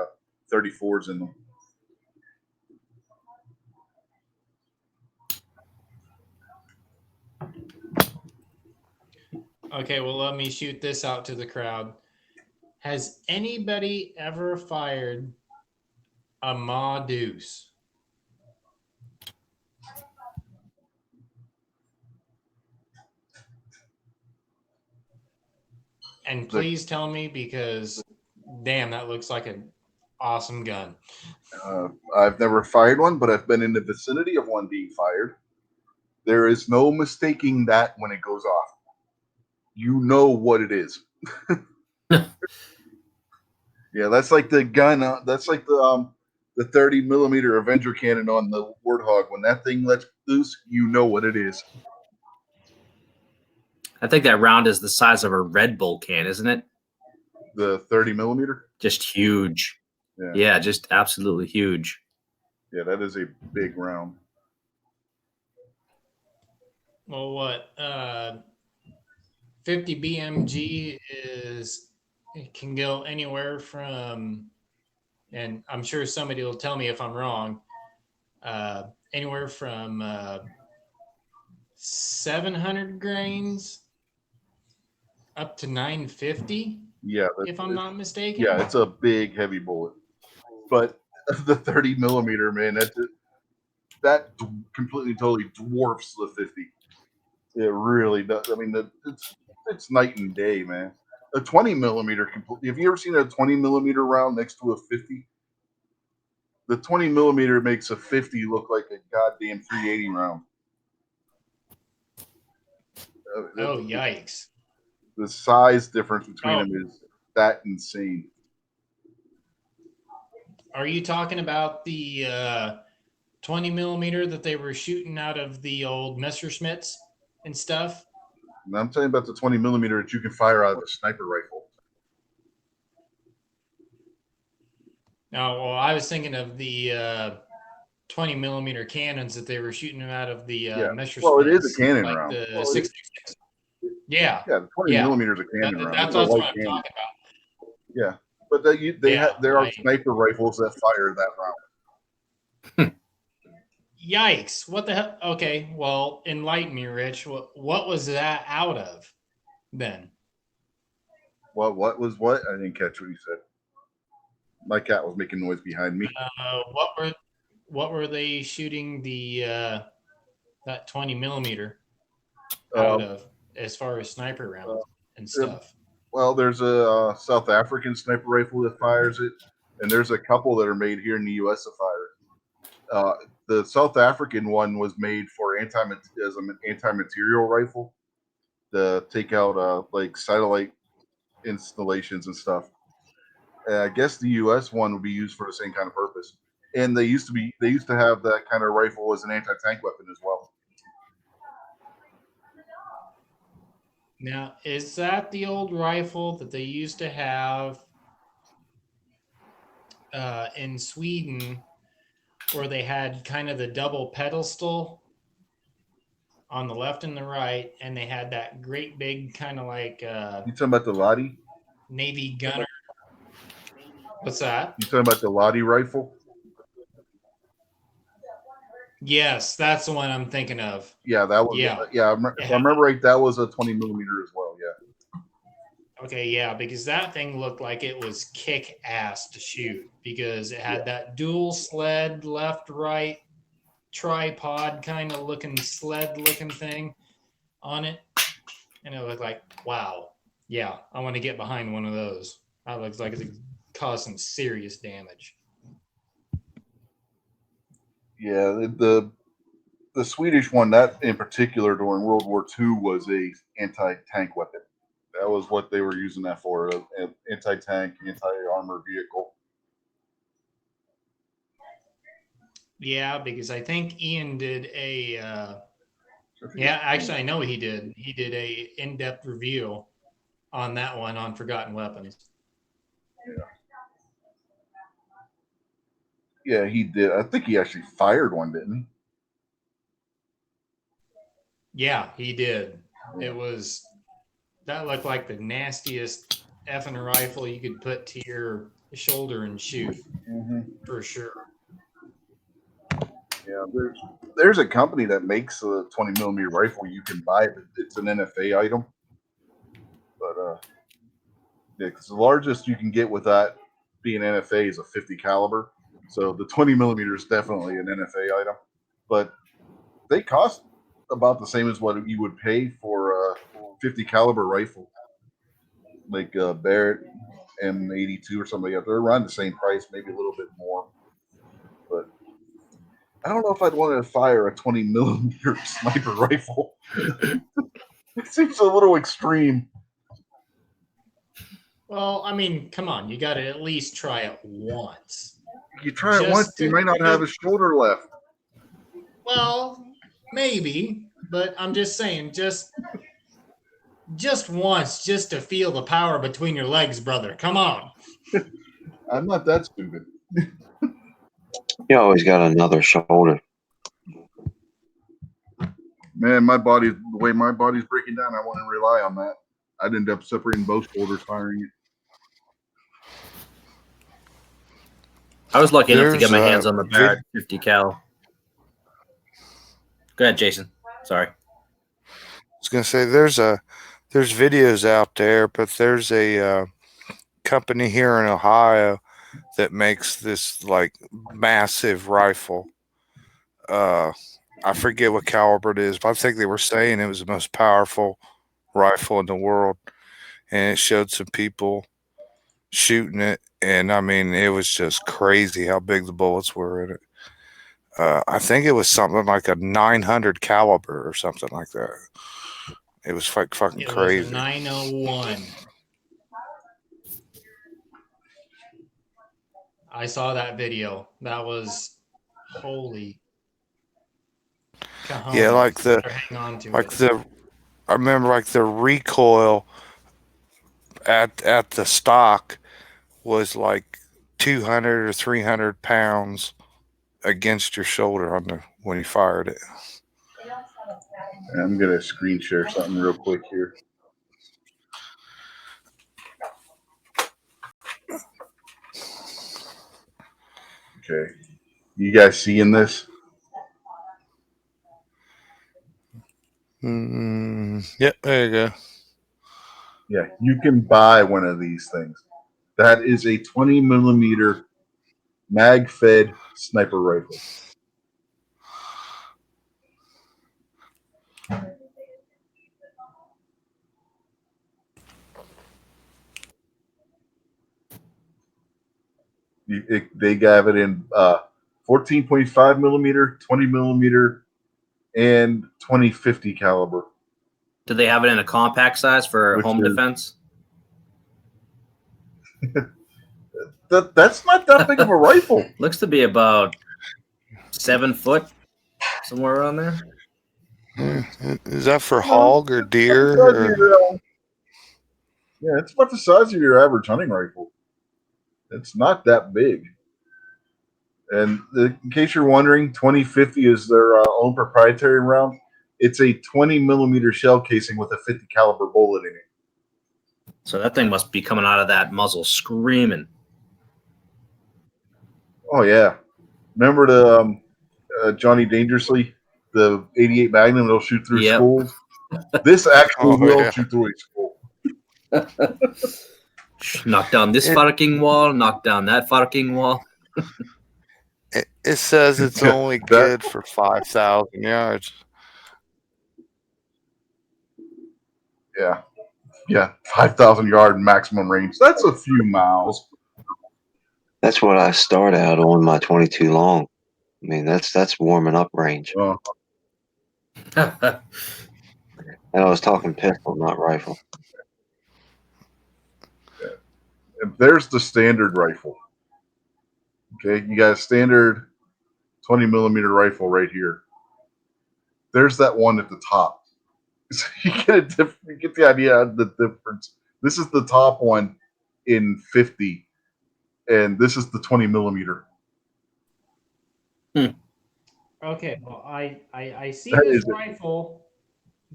34s in them. Okay, well, let me shoot this out to the crowd. Has anybody ever fired a Ma Deuce? And please tell me, because damn, that looks like an awesome gun. I've never fired one, but I've been in the vicinity of one being fired. There is no mistaking that when it goes off. You know what it is. Yeah, that's like the gun. That's like the 30 millimeter Avenger cannon on the Warthog. When that thing lets loose, you know what it is. I think that round is the size of a Red Bull can, isn't it? The 30 millimeter? Just huge. Yeah, just absolutely huge. Yeah, that is a big round. Well, what 50 BMG it can go anywhere from, and I'm sure somebody will tell me if I'm wrong, anywhere from 700 grains up to 950. Yeah, if I'm not mistaken. Yeah, it's a big, heavy bullet. But the 30 millimeter, man, that completely, totally dwarfs the 50. It really does. I mean, it's night and day, man. A 20 millimeter, have you ever seen a 20 millimeter round next to a 50? The 20 millimeter makes a 50 look like a goddamn 380 round. Oh, yikes. The size difference between them is that insane. Are you talking about the 20 millimeter that they were shooting out of the old Messerschmitts and stuff? And I'm talking about the 20 millimeter that you can fire out of a sniper rifle. No, well, I was thinking of the 20 millimeter cannons that they were shooting out of the Messerschmitts. Well, it is a cannon like round. The 6.6. Yeah. Yeah, the 20 millimeter is a cannon round. That's what I'm talking about. Yeah, but there are sniper rifles that fire that round. Yikes! What the hell? Okay, well, enlighten me, Rich. What was that out of then? What was what? I didn't catch what you said. My cat was making noise behind me. What were they shooting the that 20 millimeter out of as far as sniper rounds and stuff? Well, there's a South African sniper rifle that fires it, and there's a couple that are made here in the U.S. that fire it. The South African one was made for as an anti-material rifle to take out like satellite installations and stuff. I guess the U.S. one would be used for the same kind of purpose. And they used to have that kind of rifle as an anti-tank weapon as well. Now, is that the old rifle that they used to have in Sweden, where they had kind of the double pedestal on the left and the right, and they had that great big kind of like You talking about the Lottie? Navy gunner? What's that? You talking about the Lottie rifle? Yes, that's the one I'm thinking of. Yeah, that was. Yeah. If I remember right, that was a 20 millimeter as well. Yeah. Okay, yeah, because that thing looked like it was kick ass to shoot because it had that dual sled left right tripod kind of looking sled looking thing on it, and it looked like, wow, yeah, I want to get behind one of those. That looks like it's cause some serious damage. Yeah, the Swedish one, that in particular during World War II, was a anti-tank weapon. That was what they were using that for, an anti-tank, anti-armor vehicle. Yeah, because I think Ian did a yeah, actually I know he did. He did a in-depth review on that one on Forgotten Weapons. Yeah, he did. I think he actually fired one, didn't Yeah, he did. It was that looked like the nastiest effing rifle you could put to your shoulder and shoot for sure. Yeah, there's a company that makes a 20 millimeter rifle you can buy. It's an NFA item, but yeah, because the largest you can get with that being NFA is a 50 caliber. So the 20 millimeter is definitely an NFA item, but they cost about the same as what you would pay for a 50 caliber rifle, like Barrett M82 or something like that. They're around the same price, maybe a little bit more. But I don't know if I'd want to fire a 20 millimeter sniper rifle. It seems a little extreme. Well, I mean, come on, you got to at least try it once. You try it once, you might not have a shoulder left. Well, maybe, but I'm just saying, just once, just to feel the power between your legs, brother. Come on. I'm not that stupid. You always got another shoulder. Man, the way my body's breaking down, I want to rely on that. I'd end up separating both shoulders firing it. I was lucky enough to get my There's, hands on the Barrett 50 cal. Go ahead, Jason. Sorry. I was gonna say there's videos out there, but there's a company here in Ohio that makes this like massive rifle. I forget what caliber it is, but I think they were saying it was the most powerful rifle in the world, and it showed some people shooting it, and I mean it was just crazy how big the bullets were in it. I think it was something like a 900 caliber or something like that. It was like fucking It crazy. was a 901. I saw that video. That was holy. Cajon. Yeah, like hang on to I remember like the recoil at the stock was like 200 or 300 pounds against your shoulder when you fired it. I'm gonna screen share something real quick here. Okay, you guys seeing this? Yep, there you go. Yeah, you can buy one of these things. That is a 20 millimeter mag-fed sniper rifle. They have it in 14.5 millimeter, 20 millimeter, and 2050 caliber. Do they have it in a compact size for Which home is- defense? That's not that big of a rifle. Looks to be about 7 foot, somewhere around there. Is that for hog or deer? It's about the size of Or? your, yeah, it's about the size of your average hunting rifle. It's not that big. And in case you're wondering, 2050 is their own proprietary round. It's a 20 millimeter shell casing with a 50 caliber bullet in it. So that thing must be coming out of that muzzle screaming. Oh yeah, remember the Johnny Dangerously, the 88 Magnum that'll shoot through Yep. schools. This actually Oh, will yeah. shoot through a school. Knock down this It- fucking wall, knock down that fucking wall. It says it's only good for 5,000 yards. Yeah, 5,000 yard maximum range. That's a few miles. That's what I start out on my 22 long. I mean, that's warming up range. Uh, And I was talking pistol, not rifle. and there's the standard rifle. Okay, you got a standard 20 millimeter rifle right here. There's that one at the top. So you get the idea of the difference. This is the top one in 50, and this is the 20 millimeter. Okay, well, I see That this is it. rifle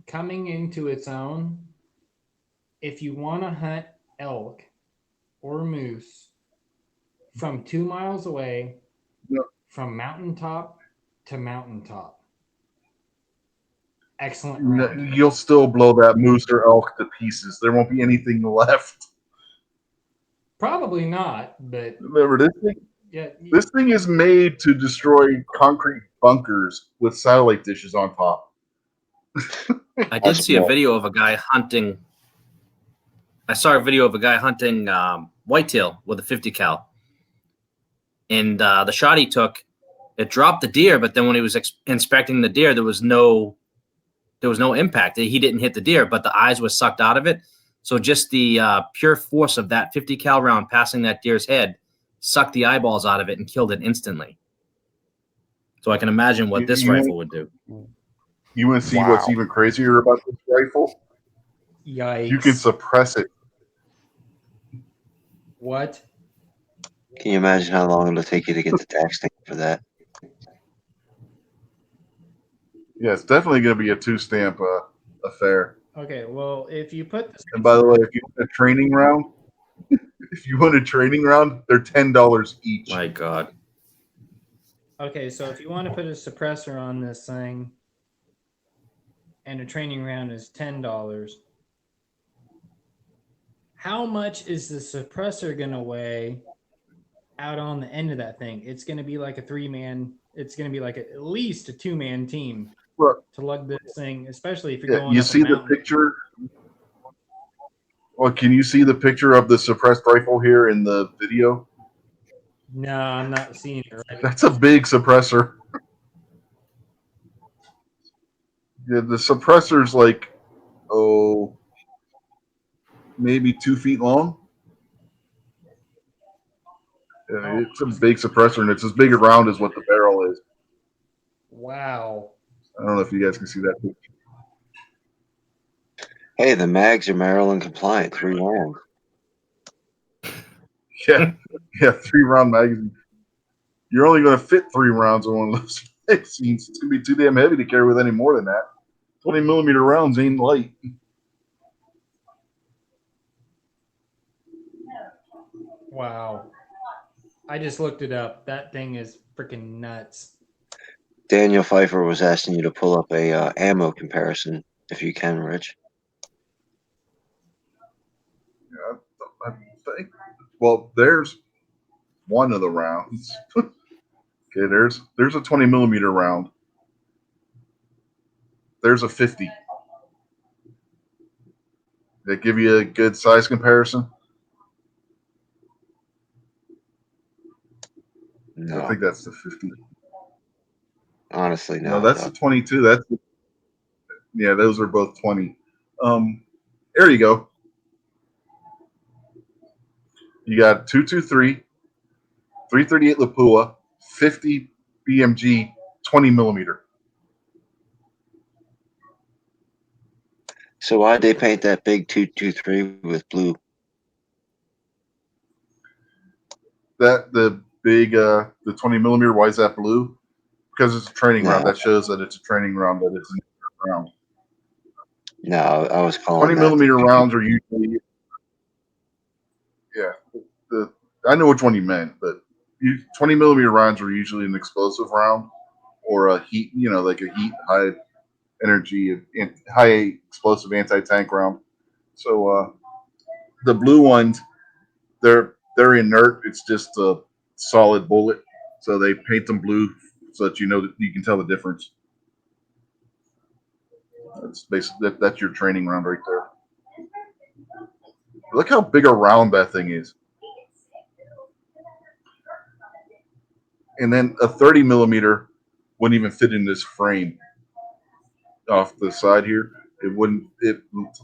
coming into its own. If you want to hunt elk or moose from 2 miles away, Yep. from mountaintop to mountaintop, excellent round. You'll still blow that moose or elk to pieces. There won't be anything left. Probably not, but Remember, yeah, this thing is made to destroy concrete bunkers with satellite dishes on top. I did see a Small. video of a guy hunting. I saw a video of a guy hunting whitetail with a 50 cal, and the shot he took, it dropped the deer. But then when he was inspecting the deer, there was no impact. He didn't hit the deer, but the eyes were sucked out of it. So just the pure force of that 50 cal round passing that deer's head sucked the eyeballs out of it and killed it instantly. So I can imagine what this rifle would do. You want to see Wow. what's even crazier about this rifle? yikes! You can suppress it. What? Can you imagine how long it'll take you to get the tax stamp for that? Yeah, it's definitely going to be a 2-stamp affair. Okay, well, if you put this, And by the way, if you want a training round, they're $10 each. My God. okay, so if you want to put a suppressor on this thing, and a training round is $10, how much is the suppressor gonna weigh out on the end of that thing? It's gonna be like a 3-man. It's gonna be like at least a 2-man team Look, to lug this thing, especially if you're yeah, going. you up a see the mountain. picture? Well, can you see the picture of the suppressed rifle here in the video? No, I'm not seeing it right. That's a big suppressor. Yeah, the suppressor's like, maybe 2 feet long. Yeah, it's a big suppressor, and it's as big around as what the barrel is. Wow. I don't know if you guys can see that picture. Hey, the mags are Maryland compliant, 3 rounds. Yeah, 3-round magazine. You're only going to fit 3 rounds on one of those magazines. It's going to be too damn heavy to carry with any more than that. 20 millimeter rounds ain't light. Wow. I just looked it up. That thing is freaking nuts. Daniel Pfeiffer was asking you to pull up a ammo comparison, if you can, Rich. Yeah, I think. Well, there's one of the rounds. Okay, there's a 20 millimeter round. There's a 50. That give you a good size comparison? No, I think that's the 50. honestly, no. No, I that's the don't. 22. Yeah, those are both 20. There you go. You got 223, 338 Lapua, 50 BMG, 20 millimeter. So why'd they paint that big 223 with blue? The big the 20 millimeter. Why is that blue? Because it's a training round. No, That shows that it's a training round. That it's a round. no, I was 20 calling that millimeter the rounds are usually, yeah. I know which one you meant, but 20 millimeter rounds are usually an explosive round or a heat, like a heat, high energy, and high explosive anti-tank round. So the blue ones, they're inert. It's just a solid bullet. So they paint them blue so that that you can tell the difference. That's basically that's your training round right there. Look how big a round that thing is. And then a 30 millimeter wouldn't even fit in this frame off the side here.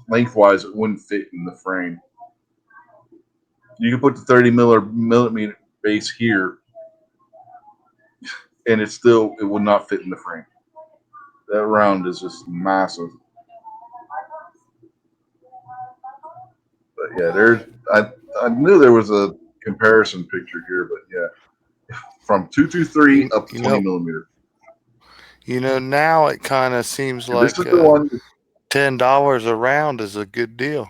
Lengthwise, it wouldn't fit in the frame. You can put the 30 millimeter base here, and it would not fit in the frame. That round is just massive. But yeah, I knew there was a comparison picture here, but yeah, from 223 up to 20 millimeter. Now it kind of seems And like this is the one. $10 a round is a good deal.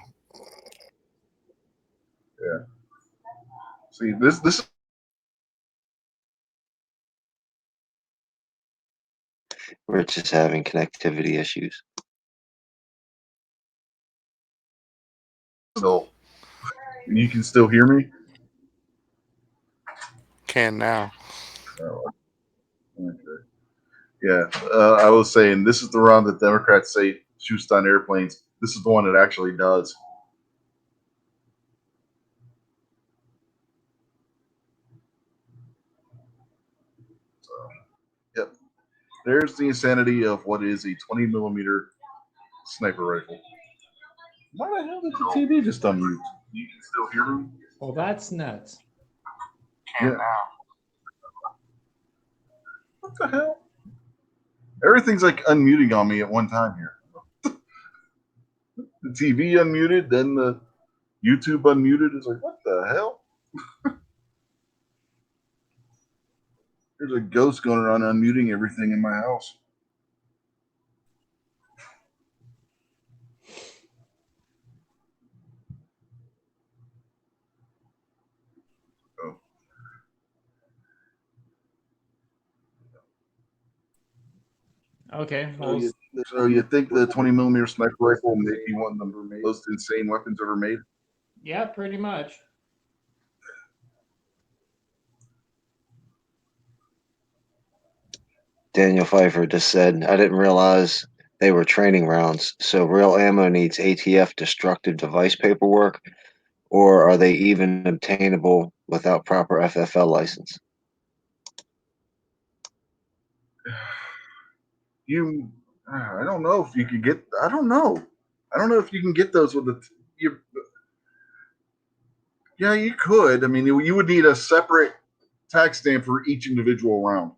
Yeah. See, this Rich is having connectivity issues. still. You can still hear me? Can now. Oh, okay. Yeah, I was saying this is the round that Democrats say shoots down airplanes. This is the one that actually does. So, yep. There's the insanity of what is a 20 millimeter sniper rifle. Why the hell did the TV just unmute? You can still hear me? Well, that's nuts. Yeah. What the hell? Everything's like unmuting on me at one time here. The TV unmuted, then the YouTube unmuted. It's like, what the hell? There's a ghost going around unmuting everything in my house. Oh. Okay. So Well, you think the 20 millimeter sniper rifle may be one of the most insane weapons ever made? yeah, pretty much. Daniel Pfeiffer just said, I didn't realize they were training rounds. So real ammo needs ATF destructive device paperwork, or are they even obtainable without proper FFL license? I don't know if you could get. I don't know. I don't know if you can get those with the. Yeah, you could. I mean, you would need a separate tax stamp for each individual round.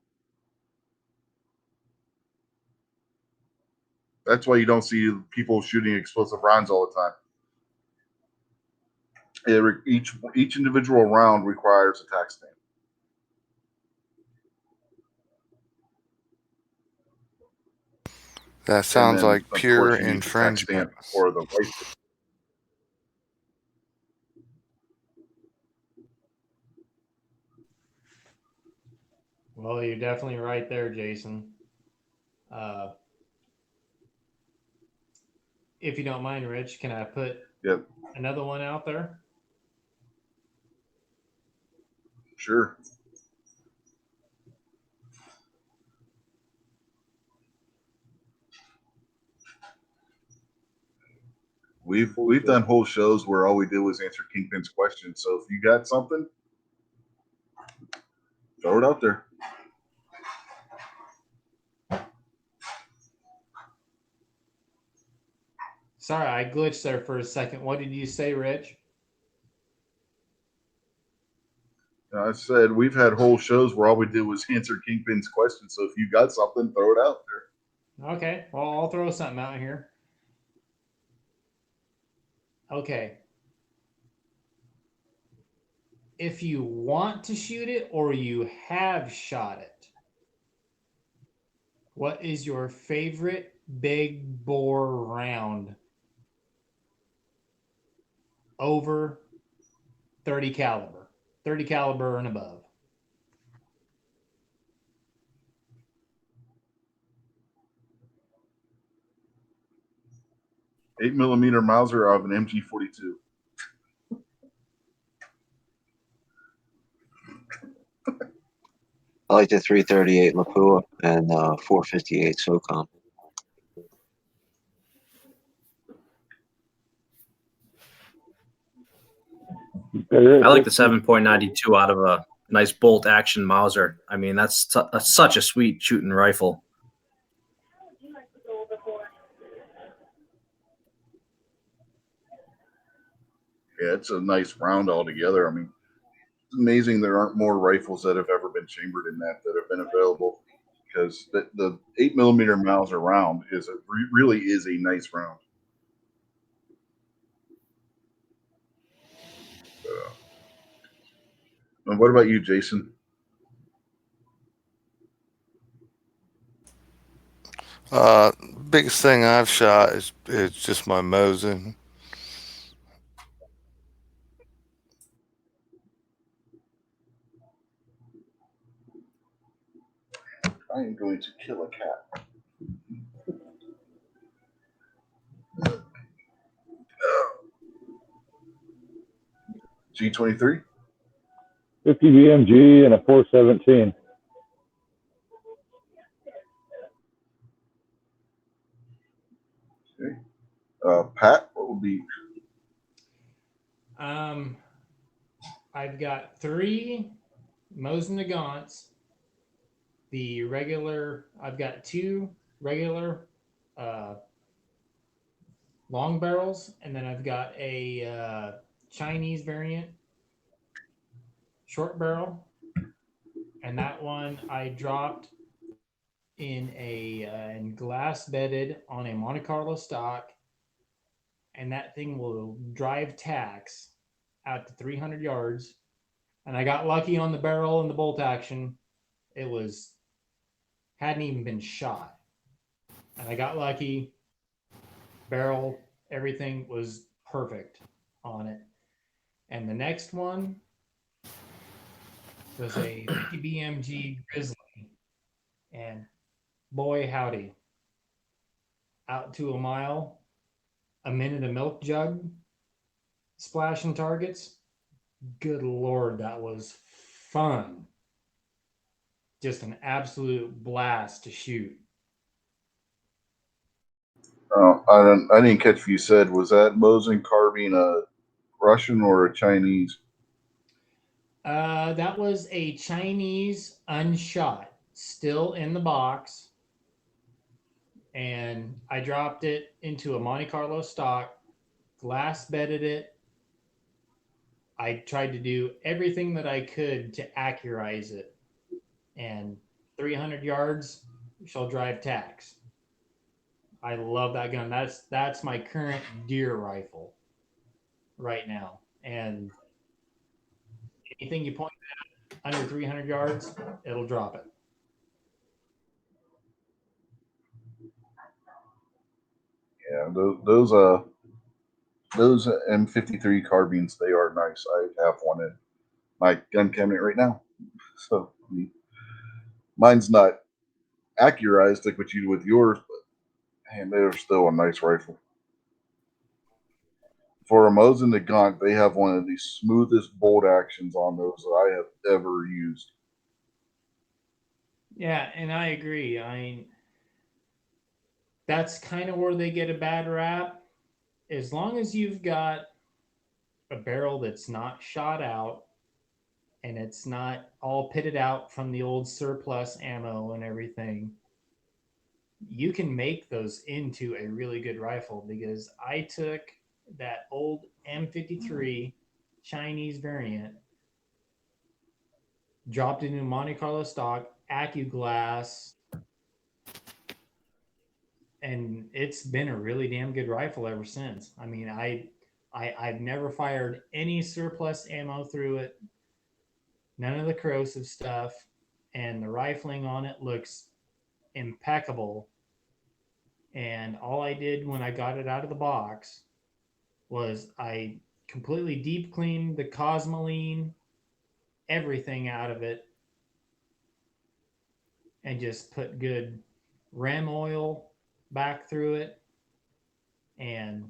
That's why you don't see people shooting explosive rounds all the time. Each individual round requires a tax stamp. That sounds like of pure course, you need the tax infringement. stamp for the rifle. Well, you're definitely right there, Jason. If you don't mind, Rich, can I put another one out there? Sure. We've done whole shows where all we did was answer Kingpin's questions. So if you got something, Throw it out there. Sorry, I glitched there for a second. What did you say, Rich? I said we've had whole shows where all we did was answer Kingpin's questions. So if you got something, throw it out there. Okay, well, I'll throw something out here. Okay. If you want to shoot it or you have shot it, what is your favorite big bore round over 30 caliber? 30 caliber and above. .8 millimeter Mauser of an MG42. I like the 338 Lapua and 458 SOCOM. I like the 7.92 out of a nice bolt action Mauser. I mean, that's such a sweet shooting rifle. Yeah, it's a nice round altogether. I mean, it's amazing there aren't more rifles that have ever been chambered in that have been available, because the 8 millimeter Mauser round really is a nice round. And what about you, Jason? Biggest thing I've shot is just my Mosin. I am going to kill a cat. G23? 50 BMG and a 417. Okay. Pat, what would be? I've got 3 Mosin Nagants. The regular, I've got 2 regular long barrels, and then I've got a Chinese variant short barrel, and that one I dropped in in glass bedded on a Monte Carlo stock, and that thing will drive tacks out to 300 yards. And I got lucky on the barrel and the bolt action. It hadn't even been shot, and I got lucky. Barrel, everything was perfect on it. And the next one was a 50 BMG Grizzly, and boy howdy, out to a mile, a minute a milk jug, splashing targets. Good Lord, that was fun. Just an absolute blast to shoot. I didn't catch if you said, was that Mosin carbine a Russian or a Chinese? That was a Chinese unshot, still in the box. And I dropped it into a Monte Carlo stock, glass bedded it. I tried to do everything that I could to accurize it. And 300 yards, shall drive tacks. I love that gun. That's my current deer rifle right now. And anything you point at under 300 yards, it'll drop it. Yeah, those M53 carbines, they are nice. I have one in my gun cabinet right now. So mine's not accurized like what you do with yours, but man, they're still a nice rifle. For a Mosin Nagant, they have one of the smoothest bolt actions on those that I have ever used. Yeah, and I agree. I mean, that's kind of where they get a bad rap. As long as you've got a barrel that's not shot out and it's not all pitted out from the old surplus ammo and everything, you can make those into a really good rifle, because I took that old M53 Chinese variant, dropped it into Monte Carlo stock, AccuGlass, and it's been a really damn good rifle ever since. I mean, I've never fired any surplus ammo through it, none of the corrosive stuff, and the rifling on it looks impeccable. And all I did when I got it out of the box was I completely deep cleaned the Cosmoline, everything out of it, and just put good Rem oil back through it, and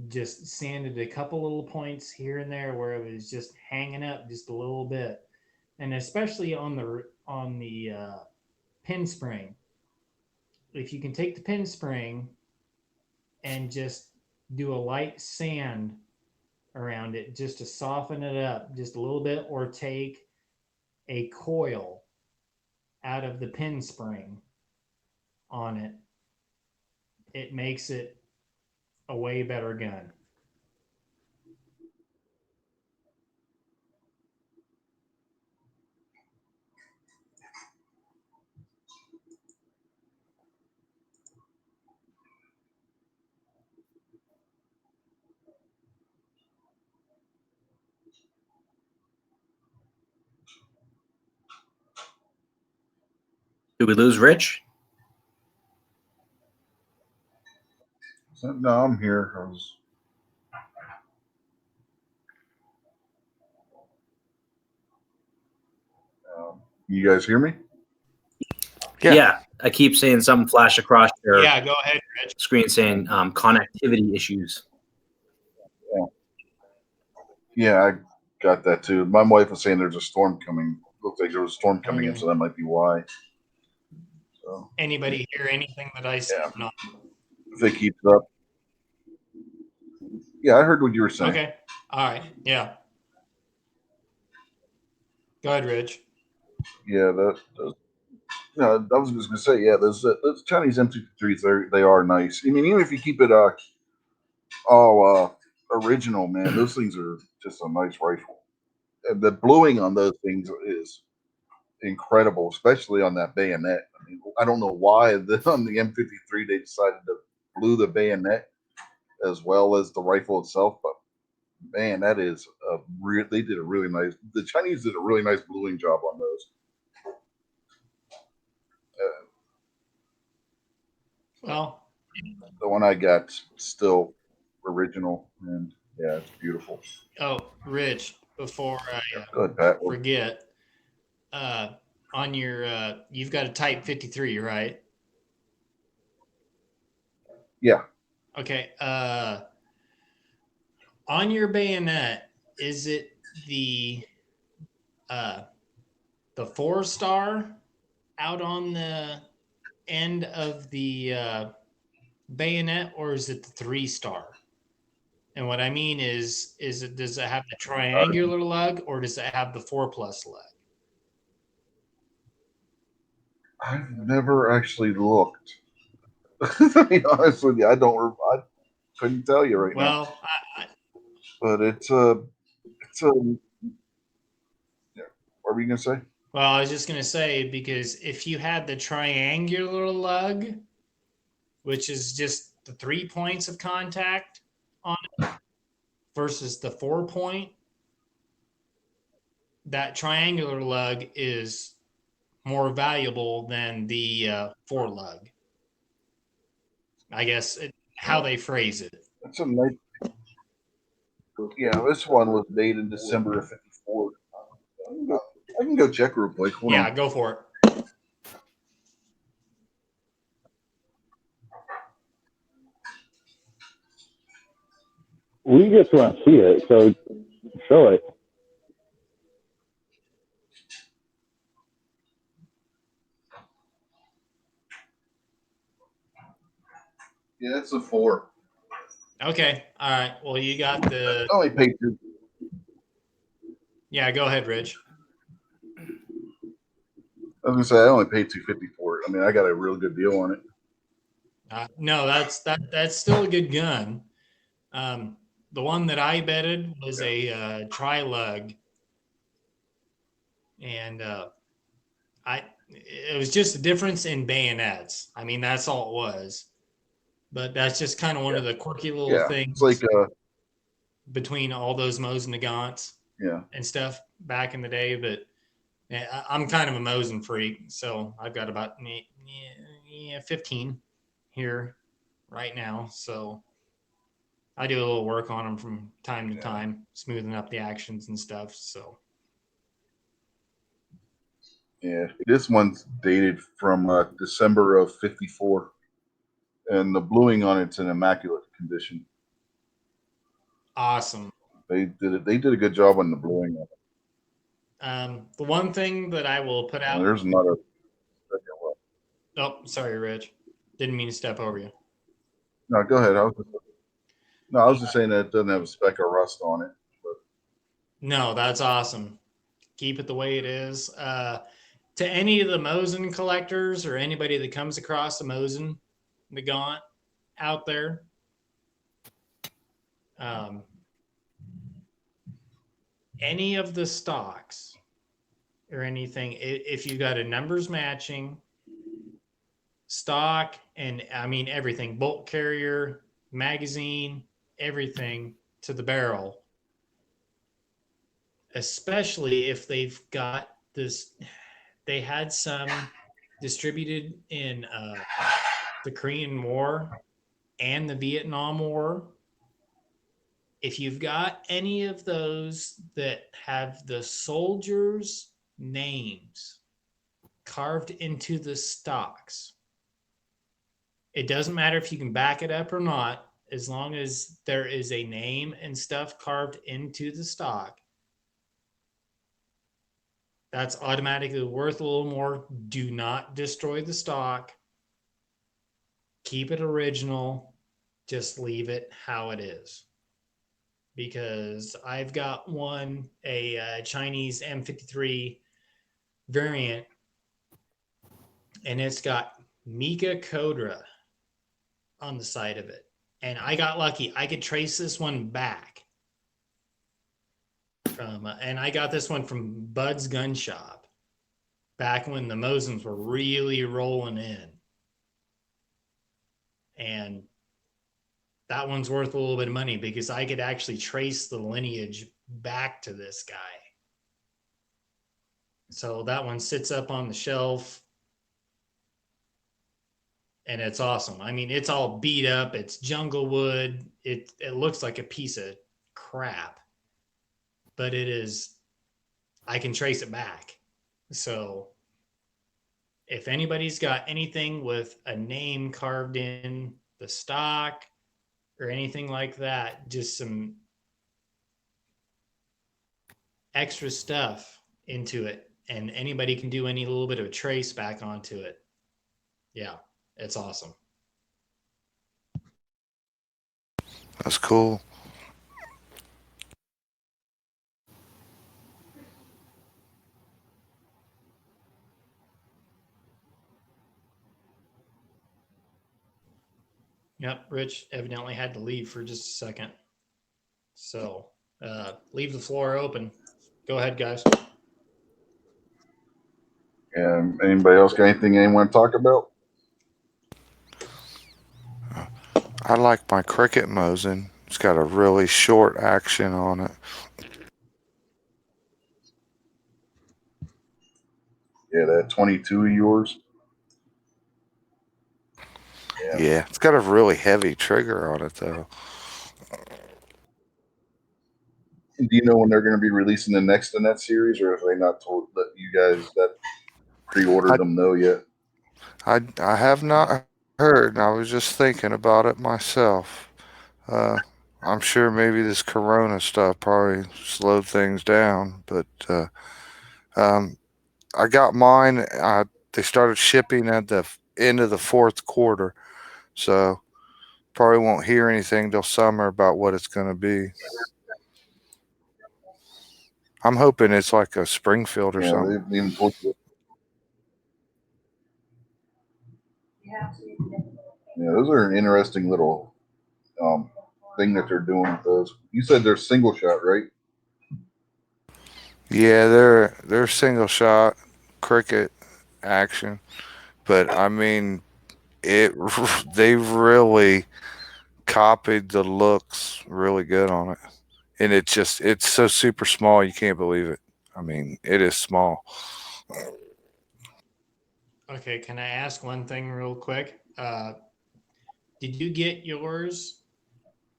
just sanded a couple little points here and there where it was just hanging up just a little bit, and especially on the pin spring. If you can take the pin spring and just do a light sand around it just to soften it up just a little bit, or take a coil out of the pin spring on it, it makes it a way better gun. Did we lose Rich? No, I'm here. You guys hear me? Yeah. I keep seeing something flash across your Yeah, go ahead, Rich. screen saying connectivity issues. Yeah, I got that too. My wife was saying there's a storm coming. Looks like there was a storm coming in, so that might be why. So, anybody hear anything that I said? Yeah. No. if it keeps up. Yeah, I heard what you were saying. Okay. All right. Yeah. Go ahead, Rich. Yeah, no, I was just gonna say, yeah, those Chinese M53s, they are nice. I mean, even if you keep it all original, man, those things are just a nice rifle. And the bluing on those things is incredible, especially on that bayonet. I mean, I don't know why on the M53 they decided to blue the bayonet as well as the rifle itself, but man, that is they did a really nice. The Chinese did a really nice bluing job on those. Well, the one I got still original, and yeah, it's beautiful. oh, Rich, before I Go ahead, Pat. forget, on your you've got a Type 53, right? Yeah. Okay. On your bayonet, is it the 4-star out on the end of the bayonet, or is it the 3-star? And what I mean is it, does it have the triangular lug, or does it have the 4+ lug? I've never actually looked. To be honest with you, I couldn't tell you right now. Well, But it's yeah. What were you gonna say? Well, I was just gonna say, because if you had the triangular lug, which is just the 3 points of contact on it, versus the 4-point, that triangular lug is more valuable than the 4 lug. I guess how they phrase it. That's a nice. Yeah, this one was made in December of '54. I can go check real quick. Hold on. Go for it. We just want to see it, so show it. Yeah, it's a 4. Okay. All right. Well, you got the. I only paid $2. Yeah, go ahead, Rich. I was gonna say I only paid $250 for it. I mean, I got a real good deal on it. No, that's still a good gun. The one that I betted was a tri-lug, and it was just a difference in bayonets. I mean, that's all it was. But that's just kind of one of the quirky little things. It's like between all those Mosin Nagants and stuff back in the day. But I'm kind of a Mosin freak, so I've got about 15 here right now. So I do a little work on them from time to time, smoothing up the actions and stuff. So yeah, this one's dated from December of '54, and the bluing on it's in immaculate condition. Awesome. They did a good job on the bluing on it. The one thing that I will put out. There's not a. Oh, sorry, Rich. Didn't mean to step over you. No, go ahead. I was just saying that it doesn't have a speck of rust on it. But. No, that's awesome. Keep it the way it is. To any of the Mosin collectors or anybody that comes across a Mosin Nagant out there, any of the stocks or anything, if you got a numbers matching stock, and I mean everything, bolt carrier, magazine, everything to the barrel, especially if they've got this, they had some distributed in the Korean War and the Vietnam War. If you've got any of those that have the soldiers' names carved into the stocks, it doesn't matter if you can back it up or not, as long as there is a name and stuff carved into the stock, that's automatically worth a little more. Do not destroy the stock. Keep it original. Just leave it how it is. Because I've got one, a Chinese M53 variant, and it's got Mika Kodra on the side of it. And I got lucky. I could trace this one back. And I got this one from Bud's Gun Shop back when the Mosins were really rolling in. And that one's worth a little bit of money because I could actually trace the lineage back to this guy. So that one sits up on the shelf. And it's awesome. I mean, it's all beat up. It's jungle wood. It looks like a piece of crap. But it is, I can trace it back. So if anybody's got anything with a name carved in the stock or anything like that, just some extra stuff into it, and anybody can do any little bit of a trace back onto it. Yeah, it's awesome. That's cool. Yep, Rich evidently had to leave for just a second. So leave the floor open. Go ahead, guys. Anybody else got anything they want to talk about? I like my Cricket Mosin. It's got a really short action on it. Yeah, that 22 of yours. Yeah, it's got a really heavy trigger on it, though. Do you know when they're going to be releasing the next in that series, or have they not told that you guys that pre-ordered them know yet? I have not heard, and I was just thinking about it myself. I'm sure maybe this Corona stuff probably slowed things down, but I got mine. They started shipping at the end of the fourth quarter, so probably won't hear anything till summer about what it's going to be. I'm hoping it's like a Springfield or something. They even told you. Yeah, those are an interesting little thing that they're doing with those. You said they're single shot, right? Yeah, they're single shot cricket action, but I mean it. They really copied the looks really good on it, and it's so super small you can't believe it. I mean, it is small. Okay, can I ask one thing real quick? Did you get yours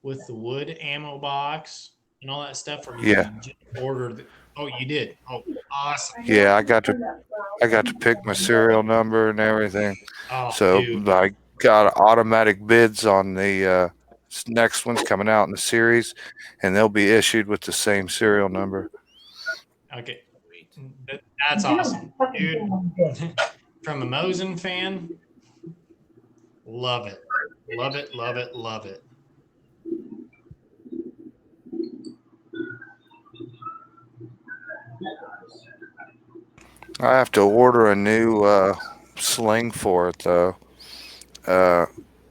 with the wood ammo box and all that stuff, or did Yeah, you just order the? Oh, you did. Oh, awesome. yeah. I got to pick my serial number and everything. Oh, So dude. I got automatic bids on the next one's coming out in the series, and they'll be issued with the same serial number. Okay, that's awesome, dude. From a Mosin fan, love it, love it, love it, love it. I have to order a new sling for it though.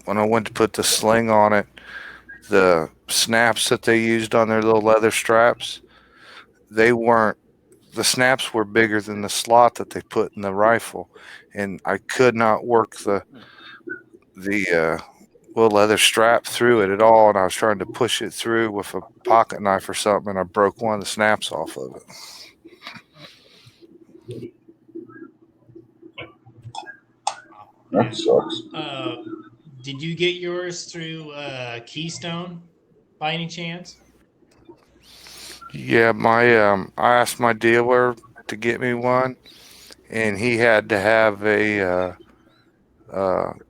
When I went to put the sling on it, the snaps that they used on their little leather straps, they weren't. The snaps were bigger than the slot that they put in the rifle, and I could not work the little leather strap through it at all. And I was trying to push it through with a pocket knife or something, and I broke one of the snaps off of it. That sucks. Did you get yours through Keystone by any chance? Yeah, I asked my dealer to get me one, and he had to have a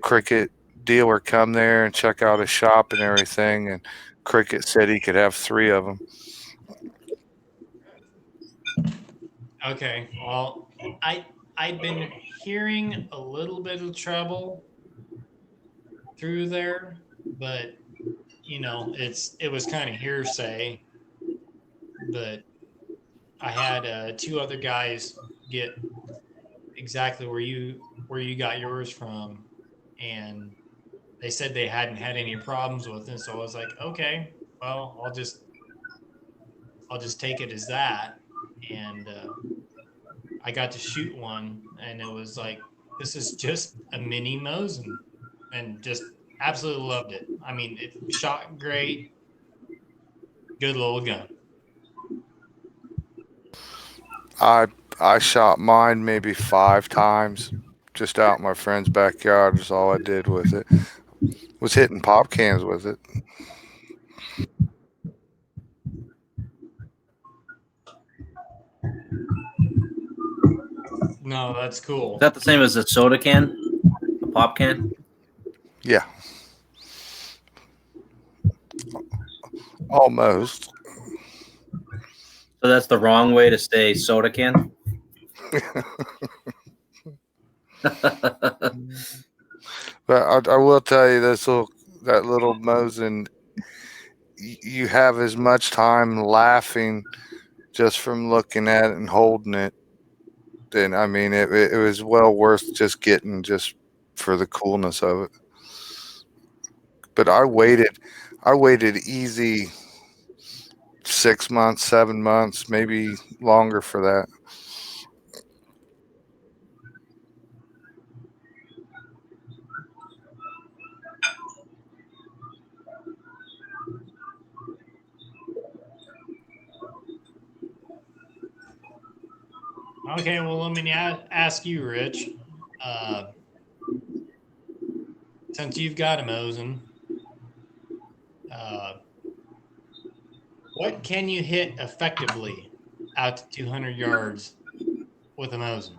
Cricket dealer come there and check out his shop and everything. And Cricket said he could have 3 of them. Okay, well, I'd been hearing a little bit of trouble through there, but you know, it was kind of hearsay. But I had 2 other guys get exactly where you got yours from, and they said they hadn't had any problems with it. So I was like, okay, well, I'll just take it as that, and I got to shoot one, and it was like, this is just a mini Mosin, and just absolutely loved it. I mean, it shot great, good little gun. I shot mine maybe 5 times just out in my friend's backyard. Is all I did with it. Was hitting pop cans with it. No, that's cool. Is that the same as a soda can? A pop can? Yeah. Almost. So that's the wrong way to say soda can? But I will tell you that little Mosin, you have as much time laughing just from looking at it and holding it. Then I mean, it was well worth just getting just for the coolness of it. But I waited easy 6 months, 7 months, maybe longer for that. Okay, well, let me ask you, Rich. Since you've got a Mosin, what can you hit effectively out to 200 yards with a Mosin?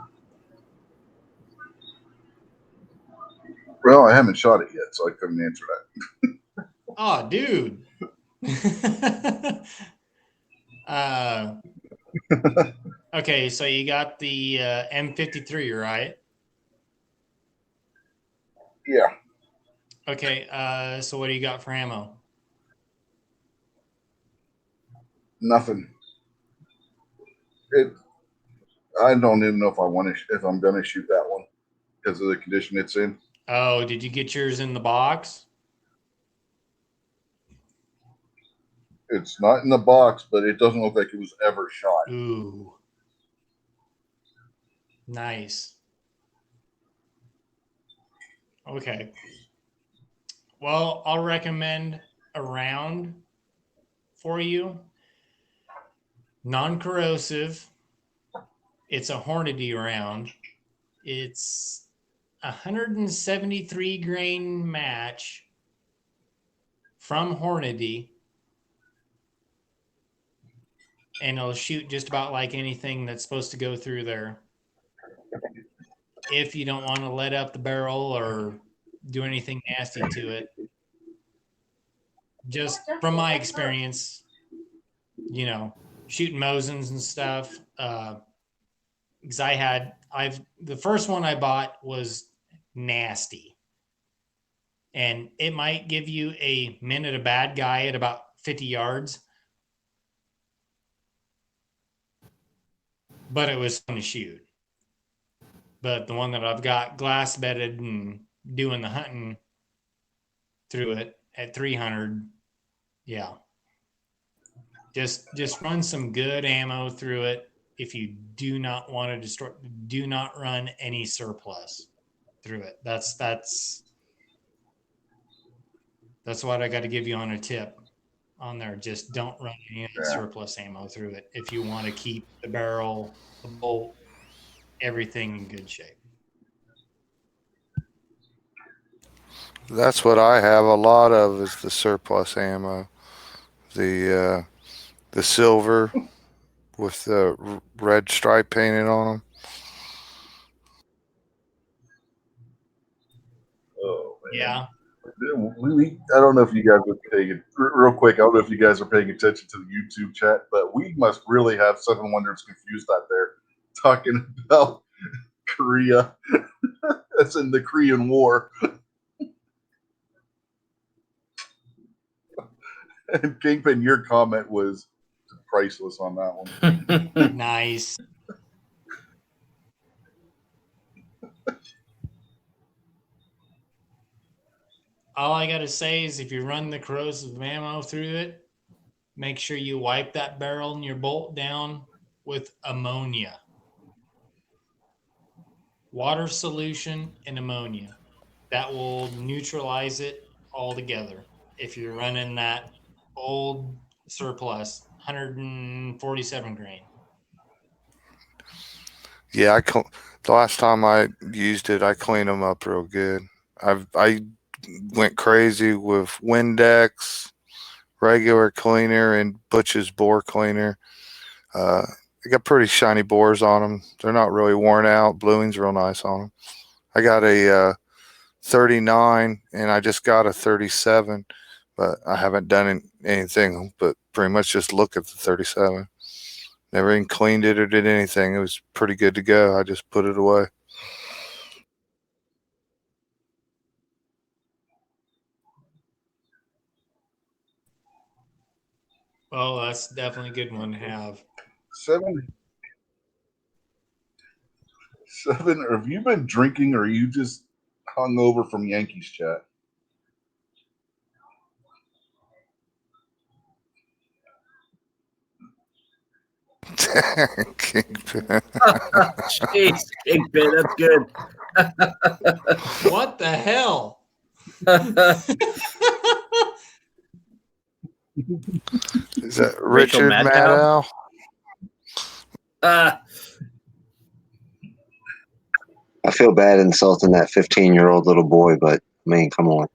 Well, I haven't shot it yet, so I couldn't answer that. Oh, dude. Okay, so you got the M53, right? Yeah. Okay, so what do you got for ammo? Nothing. I don't even know if I'm going to shoot that one because of the condition it's in. Oh, did you get yours in the box? It's not in the box, but it doesn't look like it was ever shot. Ooh. Nice. Okay. Well, I'll recommend a round for you. Non-corrosive. It's a Hornady round. It's 173 grain match from Hornady. And it'll shoot just about like anything that's supposed to go through there. If you don't want to let up the barrel or do anything nasty to it. Just from my experience, you know, shooting Mosins and stuff. Because the first one I bought was nasty. And it might give you a minute a bad guy at about 50 yards. But it was fun to shoot. But the one that I've got glass bedded and doing the hunting through it at 300, yeah. Just run some good ammo through it. If you do not want to destroy, do not run any surplus through it. That's what I got to give you on a tip on there. Just don't run any surplus ammo through it if you want to keep the barrel, the bolt, everything in good shape. That's what I have a lot of is the surplus ammo. The silver with the red stripe painted on them. Oh, man. Yeah. I don't know if you guys are paying real quick. I don't know if you guys are paying attention to the YouTube chat, but we must really have Seven Wonders confused out there talking about Korea. That's in the Korean War. And Kingpin, your comment was priceless on that one. Nice. All I got to say is if you run the corrosive ammo through it, make sure you wipe that barrel and your bolt down with ammonia. Water solution and ammonia. That will neutralize it altogether. If you're running that old surplus, 147 grain. Yeah, the last time I used it, I cleaned them up real good. I went crazy with Windex, regular cleaner, and Butch's bore cleaner. They got pretty shiny bores on them. They're not really worn out. Bluing's real nice on them. I got a 39 and I just got a 37, but I haven't done anything but pretty much just look at the 37. Never even cleaned it or did anything. It was pretty good to go. I just put it away. Oh, that's definitely a good one to have. Seven, have you been drinking or are you just hung over from Yankees chat? Kingpin. Jeez, Kingpin, that's good. What the hell? Is that Richard Maddow? I feel bad insulting that 15-year-old little boy, but I mean, come on.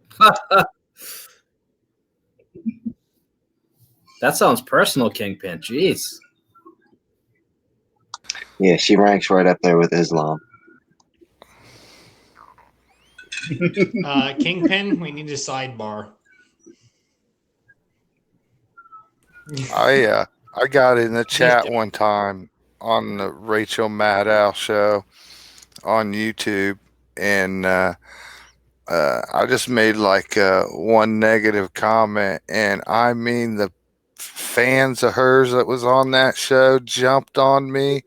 That sounds personal, Kingpin. Jeez. Yeah, she ranks right up there with Islam. Kingpin, we need a sidebar. I got in the chat one time on the Rachel Maddow show on YouTube, and I just made like one negative comment, and I mean the fans of hers that was on that show jumped on me.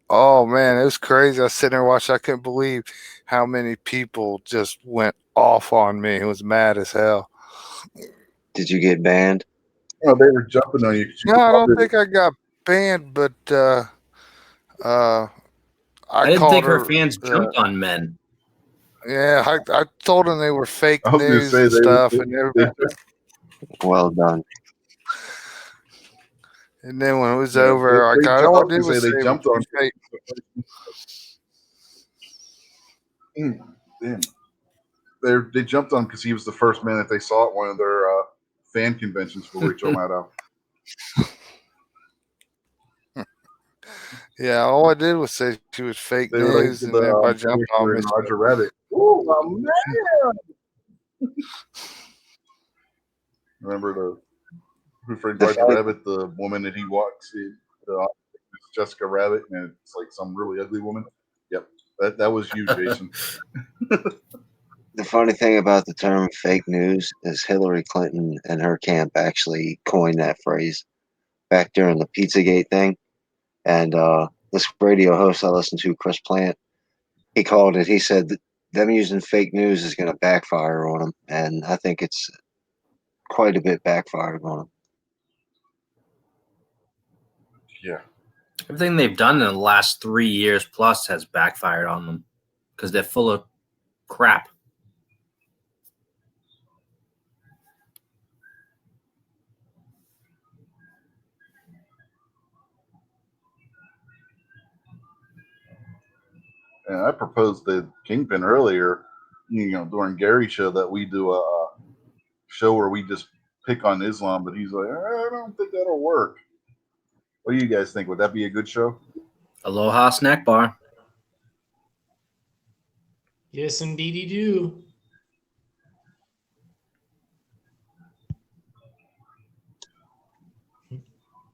Oh man, it was crazy. I was sitting there watching. I couldn't believe how many people just went off on me. It was mad as hell. Did you get banned? Oh, they were jumping on you. No, I don't think I got banned, but I didn't called think her her. fans jumped on men. Yeah, I told them they were fake I was gonna news say and they- stuff, they- and everybody. Well done. And then when it was Yeah, over, they all I jumped- did was they say jumped it on. was fake. Damn. They jumped on because he was the first man that they saw at one of their fan conventions for Rachel Maddow. Yeah, all I did was say she was fake They were like news, and everybody jumped on me. Roger Rabbit. Oh my man! Remember Who Framed The Roger fact- Rabbit? The woman that he walks in, Jessica Rabbit, and it's like some really ugly woman. Yep, that was you, Jason. The funny thing about the term fake news is Hillary Clinton and her camp actually coined that phrase back during the Pizzagate thing. And this radio host I listened to, Chris Plant, he called it, he said that them using fake news is going to backfire on them. And I think it's quite a bit backfired on them. Yeah. Everything they've done in the last 3 years plus has backfired on them because they're full of crap. And I proposed to Kingpin earlier, during Gary's show, that we do a show where we just pick on Islam, but he's like, I don't think that'll work. What do you guys think? Would that be a good show? Aloha Snack Bar. Yes, indeedy do.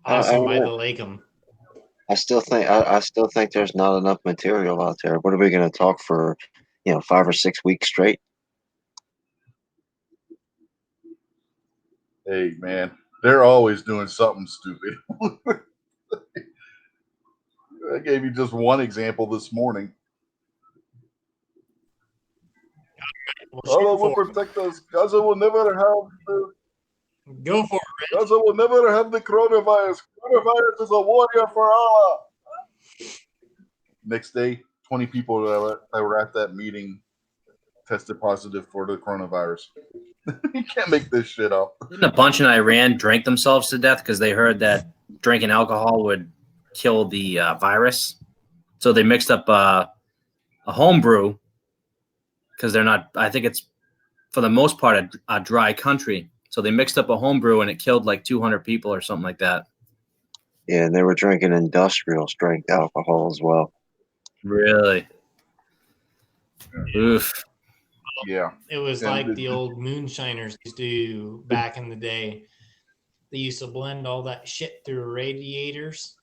Awesome by the Lakem. I still think there's not enough material out there. What are we going to talk for, 5 or 6 weeks straight? Hey, man, they're always doing something stupid. I gave you just one example this morning. Well, will protect us. Gaza will never have go for it. Gaza will never have the coronavirus. Coronavirus is a warrior for Allah. Next day, 20 people that were at that meeting tested positive for the coronavirus. You can't make this shit up. Didn't a bunch in Iran drink themselves to death because they heard that drinking alcohol would kill the virus? So they mixed up a home brew because they're not, I think it's for the most part a dry country. So they mixed up a home brew and it killed like 200 people or something like that. Yeah, and they were drinking industrial strength alcohol as well. Really? Oof. Yeah. It was like the old moonshiners used to do back in the day. They used to blend all that shit through radiators,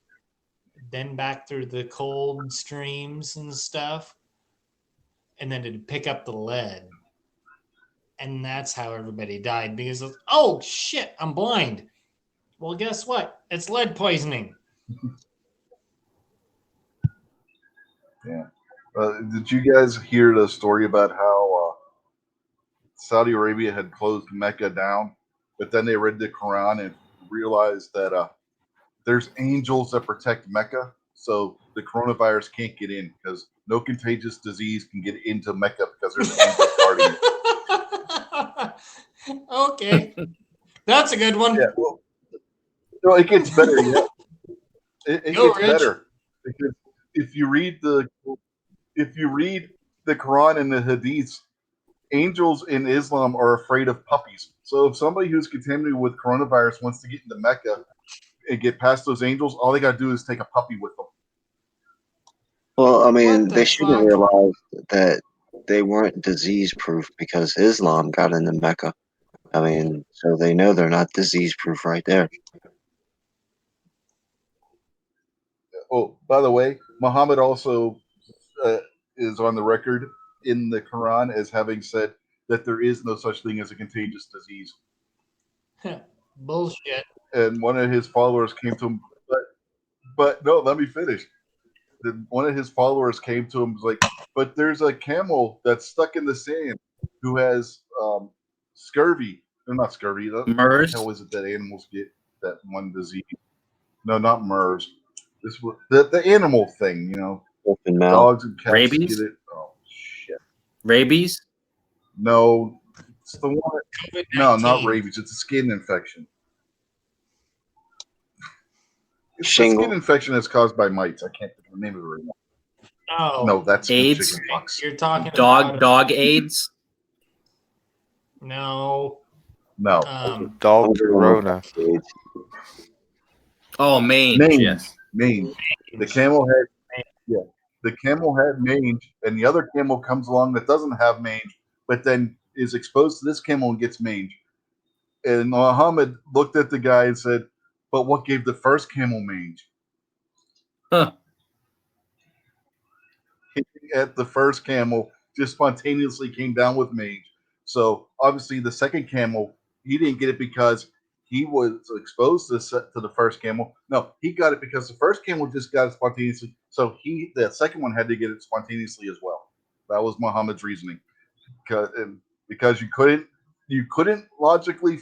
then back through the cold streams and stuff, and then it'd pick up the lead. And that's how everybody died because of, oh shit, I'm blind. Well, guess what? It's lead poisoning. Yeah. Did you guys hear the story about how Saudi Arabia had closed Mecca down, but then they read the Quran and realized that there's angels that protect Mecca, so the coronavirus can't get in because no contagious disease can get into Mecca because there's angels guarding it. Okay. That's a good one. Yeah, well, it gets better. Yeah. It Go, gets Rich. better because if you read the Quran and the Hadiths, angels in Islam are afraid of puppies. So if somebody who's contaminated with coronavirus wants to get into Mecca and get past those angels, all they got to do is take a puppy with them. Well, I mean, What the they should have fuck? realized that they weren't disease-proof because Islam got into Mecca. I mean, so they know they're not disease-proof right there. Oh, by the way, Muhammad also is on the record in the Quran as having said that there is no such thing as a contagious disease. Bullshit. And one of his followers came to him, but no, let me finish. One of his followers came to him was like, But there's a camel that's stuck in the sand who has scurvy. Or not scurvy. The MERS. hell is it that animals get? That one disease? No, not MERS. This was the animal thing. Open mouth. Dogs and cats Rabies? get it. Oh shit! Rabies. No, it's the one. No, not COVID-19. rabies. It's a skin infection. It's a Shingle. skin infection that's caused by mites. I can't think of the name of it right now. Oh, No, that's AIDS? chickenpox. you're talking about Dog AIDS. No. No, Dog Corona. Oh, mange. mange. Yes. Mange. The camel had, yeah, the camel had mange, and the other camel comes along that doesn't have mange, but then is exposed to this camel and gets mange. And Muhammad looked at the guy and said, "But what gave the first camel mange?" Huh. At the first camel just spontaneously came down with mange. So obviously the second camel, he didn't get it because he was exposed to the first camel. No, he got it because the first camel just got it spontaneously. So the second one had to get it spontaneously as well. That was Muhammad's reasoning. Because you couldn't logically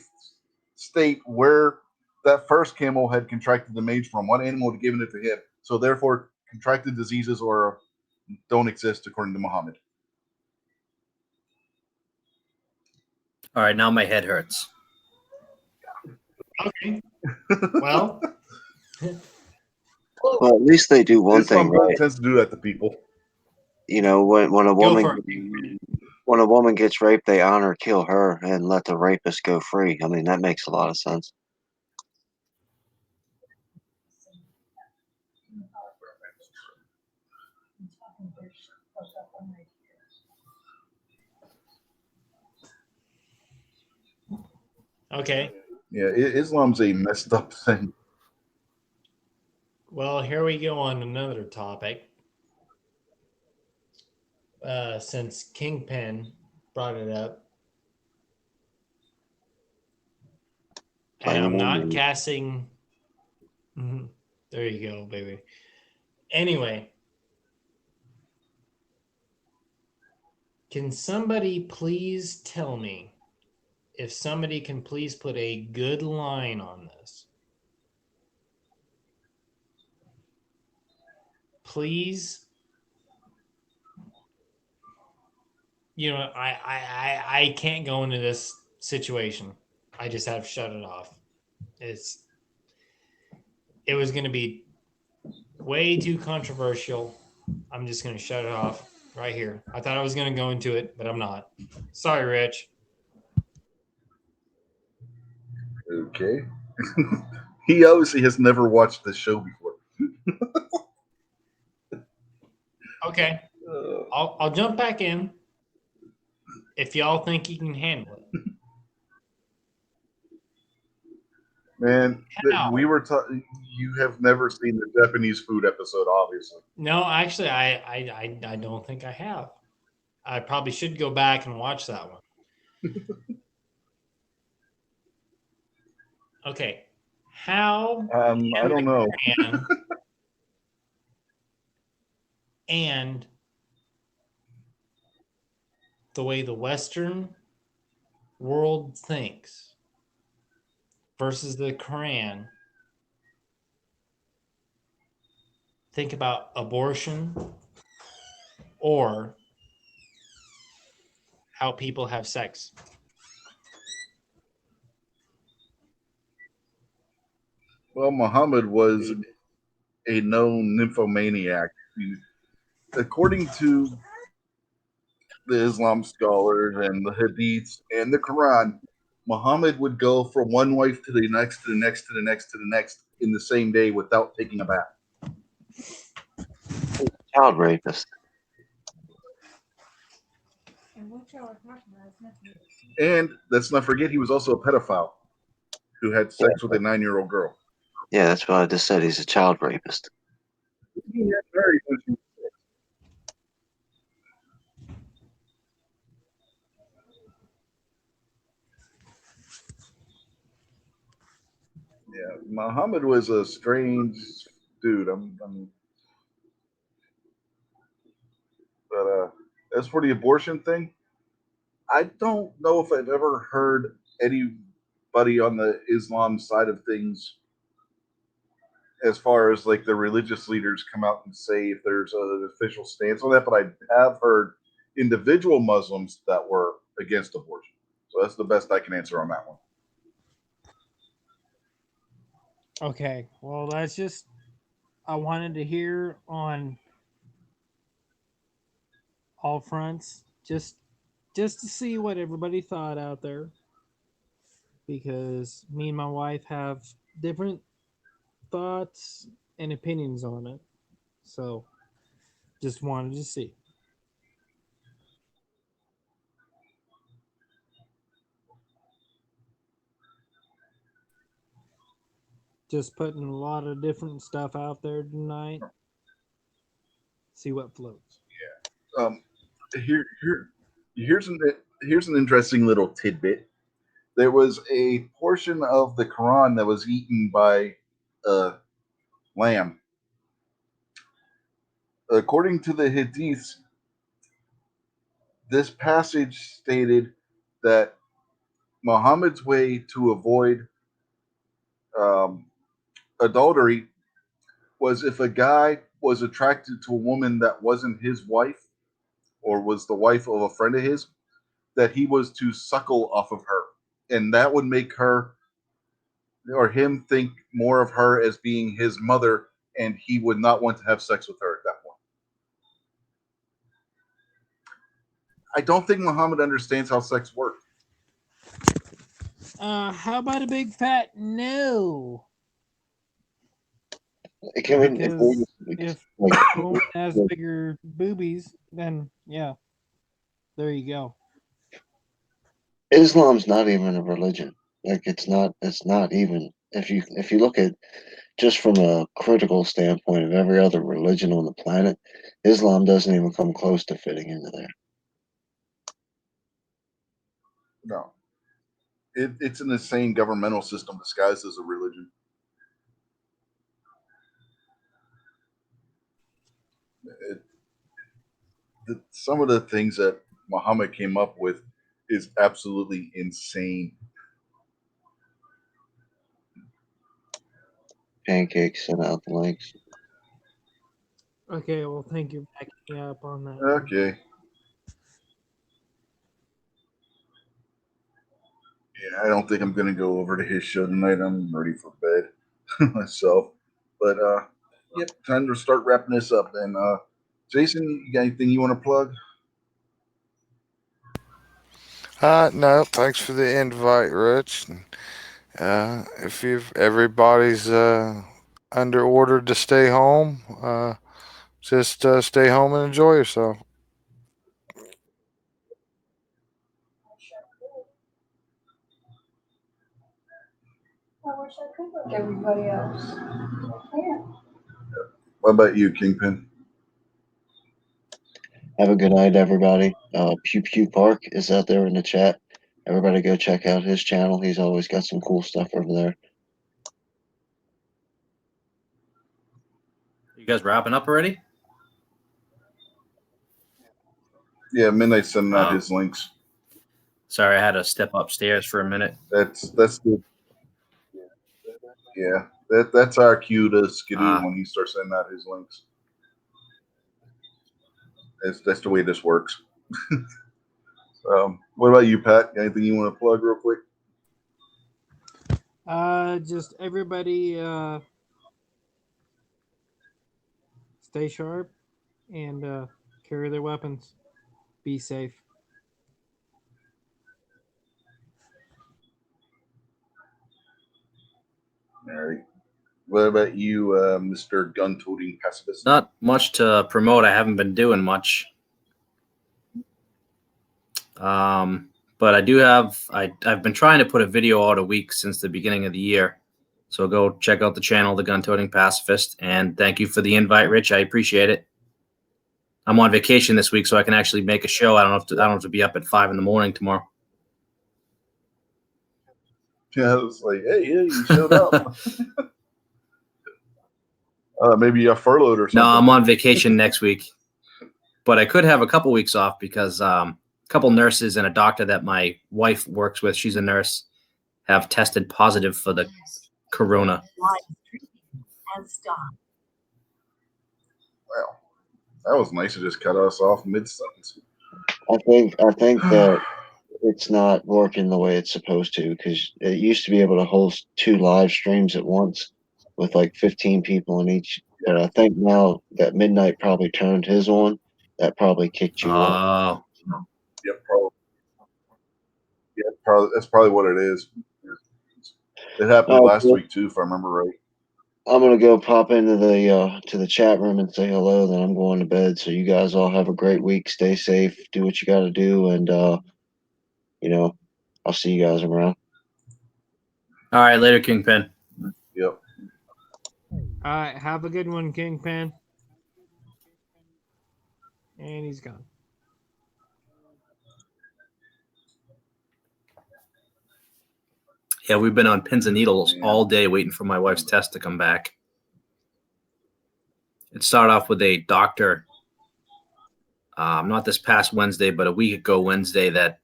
state where that first camel had contracted the mange from. What animal had given it to him? So therefore, contracted diseases or don't exist according to Muhammad. All right, now my head hurts. Okay. Well, Well, at least they do one thing Islam right. tends to do that to people. When a go for woman it. when a woman gets raped, they honor kill her and let the rapist go free. I mean, that makes a lot of sense. Okay. Yeah, Islam's a messed up thing. Well, here we go on another topic. Since Kingpin brought it up, and I'm not casting. There you go, baby. Anyway, can somebody please tell me if somebody can please put a good line on this? Please. I can't go into this situation. I just have to shut it off. It was going to be way too controversial. I'm just going to shut it off right here. I thought I was going to go into it, but I'm not. Sorry, Rich. Okay. He obviously has never watched this show before. Okay. I'll jump back in if y'all think you can handle it. Man, we were talking. You have never seen the Japanese food episode, obviously. No, actually, I don't think I have. I probably should go back and watch that one. Okay. How I don't know. and the way the Western world thinks versus the Quran, think about abortion or how people have sex. Well, Muhammad was a known nymphomaniac. According to the Islam scholars and the Hadiths and the Quran, Muhammad would go from one wife to the next, to the next, to the next, to the next in the same day without taking a bath. Child rapist. And let's not forget, he was also a pedophile who had sex with a 9-year-old girl. Yeah, that's what I just said. He's a child rapist. He had married when she was 6. Yeah, Muhammad was a strange dude. But as for the abortion thing, I don't know if I've ever heard anybody on the Islam side of things, as far as like the religious leaders, come out and say if there's an official stance on that. But I have heard individual Muslims that were against abortion. So that's the best I can answer on that one. Okay, well, that's just I wanted to hear on all fronts, just to see what everybody thought out there, because me and my wife have different thoughts and opinions on it. So, just wanted to see. Just putting a lot of different stuff out there tonight. See what floats. Here's an interesting little tidbit. There was a portion of the Quran that was eaten by a lamb. According to the Hadiths, this passage stated that Muhammad's way to avoid adultery was if a guy was attracted to a woman that wasn't his wife or was the wife of a friend of his, that he was to suckle off of her. And that would make her or him think more of her as being his mother, and he would not want to have sex with her at that point. I don't think Muhammad understands how sex works. How about a big fat no? Because if a woman has bigger boobies, then yeah, there you go. Islam's not even a religion. Like it's not even, if you look at just from a critical standpoint of every other religion on the planet, Islam doesn't even come close to fitting into there. No. It's an insane governmental system disguised as a religion. Some of the things that Muhammad came up with is absolutely insane. Pancakes, sent out the links. Okay, well, thank you for backing me up on that. Okay. Yeah, I don't think I'm going to go over to his show tonight. I'm ready for bed myself. But, yep, time to start wrapping this up. And, Jason, you got anything you want to plug? No, thanks for the invite, Rich. If everybody's under order to stay home, just stay home and enjoy yourself. I wish I could like everybody else. I can't. What about you, Kingpin? Have a good night, everybody. Pew Pew Park is out there in the chat. Everybody go check out his channel. He's always got some cool stuff over there. You guys wrapping up already? Yeah, Midnight's sending out his links. Sorry, I had to step upstairs for a minute. That's good. Yeah, that's our cue to skidoo when he starts sending out his links. That's the way this works. What about you, Pat? Anything you want to plug real quick? Just everybody stay sharp and carry their weapons. Be safe. All right. What about you, Mr. Gun-toting pacifist? Not much to promote. I haven't been doing much. But I do have, I've been trying to put a video out a week since the beginning of the year. So go check out the channel, The Gun-Toting Pacifist. And thank you for the invite, Rich. I appreciate it. I'm on vacation this week, so I can actually make a show. I don't have to be up at 5 a.m. tomorrow. Yeah, it was like, hey, yeah, you showed up. Maybe you got furloughed or something. No, I'm on vacation next week. but I could have a couple weeks off because a couple nurses and a doctor that my wife works with, she's a nurse, have tested positive for the corona. Well, that was nice to just cut us off mid-sentence. I think that it's not working the way it's supposed to, because it used to be able to host 2 live streams at once with like 15 people in each. But I think now that Midnight probably turned his on, that probably kicked you off. Oh, Yep, probably. Yeah, probably that's probably what it is. It happened last week too, if I remember right. I'm gonna go pop into the to the chat room and say hello. Then I'm going to bed. So you guys all have a great week. Stay safe. Do what you got to do, and you know, I'll see you guys around. all right, later, Kingpin. Yep. All right, have a good one, Kingpin. And he's gone. Yeah, we've been on pins and needles all day waiting for my wife's test to come back. It started off with a doctor, not this past Wednesday, but a week ago Wednesday, that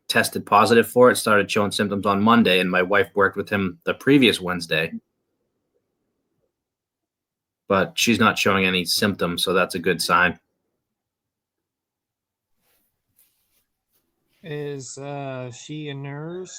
tested positive for it, started showing symptoms on Monday, and my wife worked with him the previous Wednesday. But she's not showing any symptoms, so that's a good sign. Is she a nurse?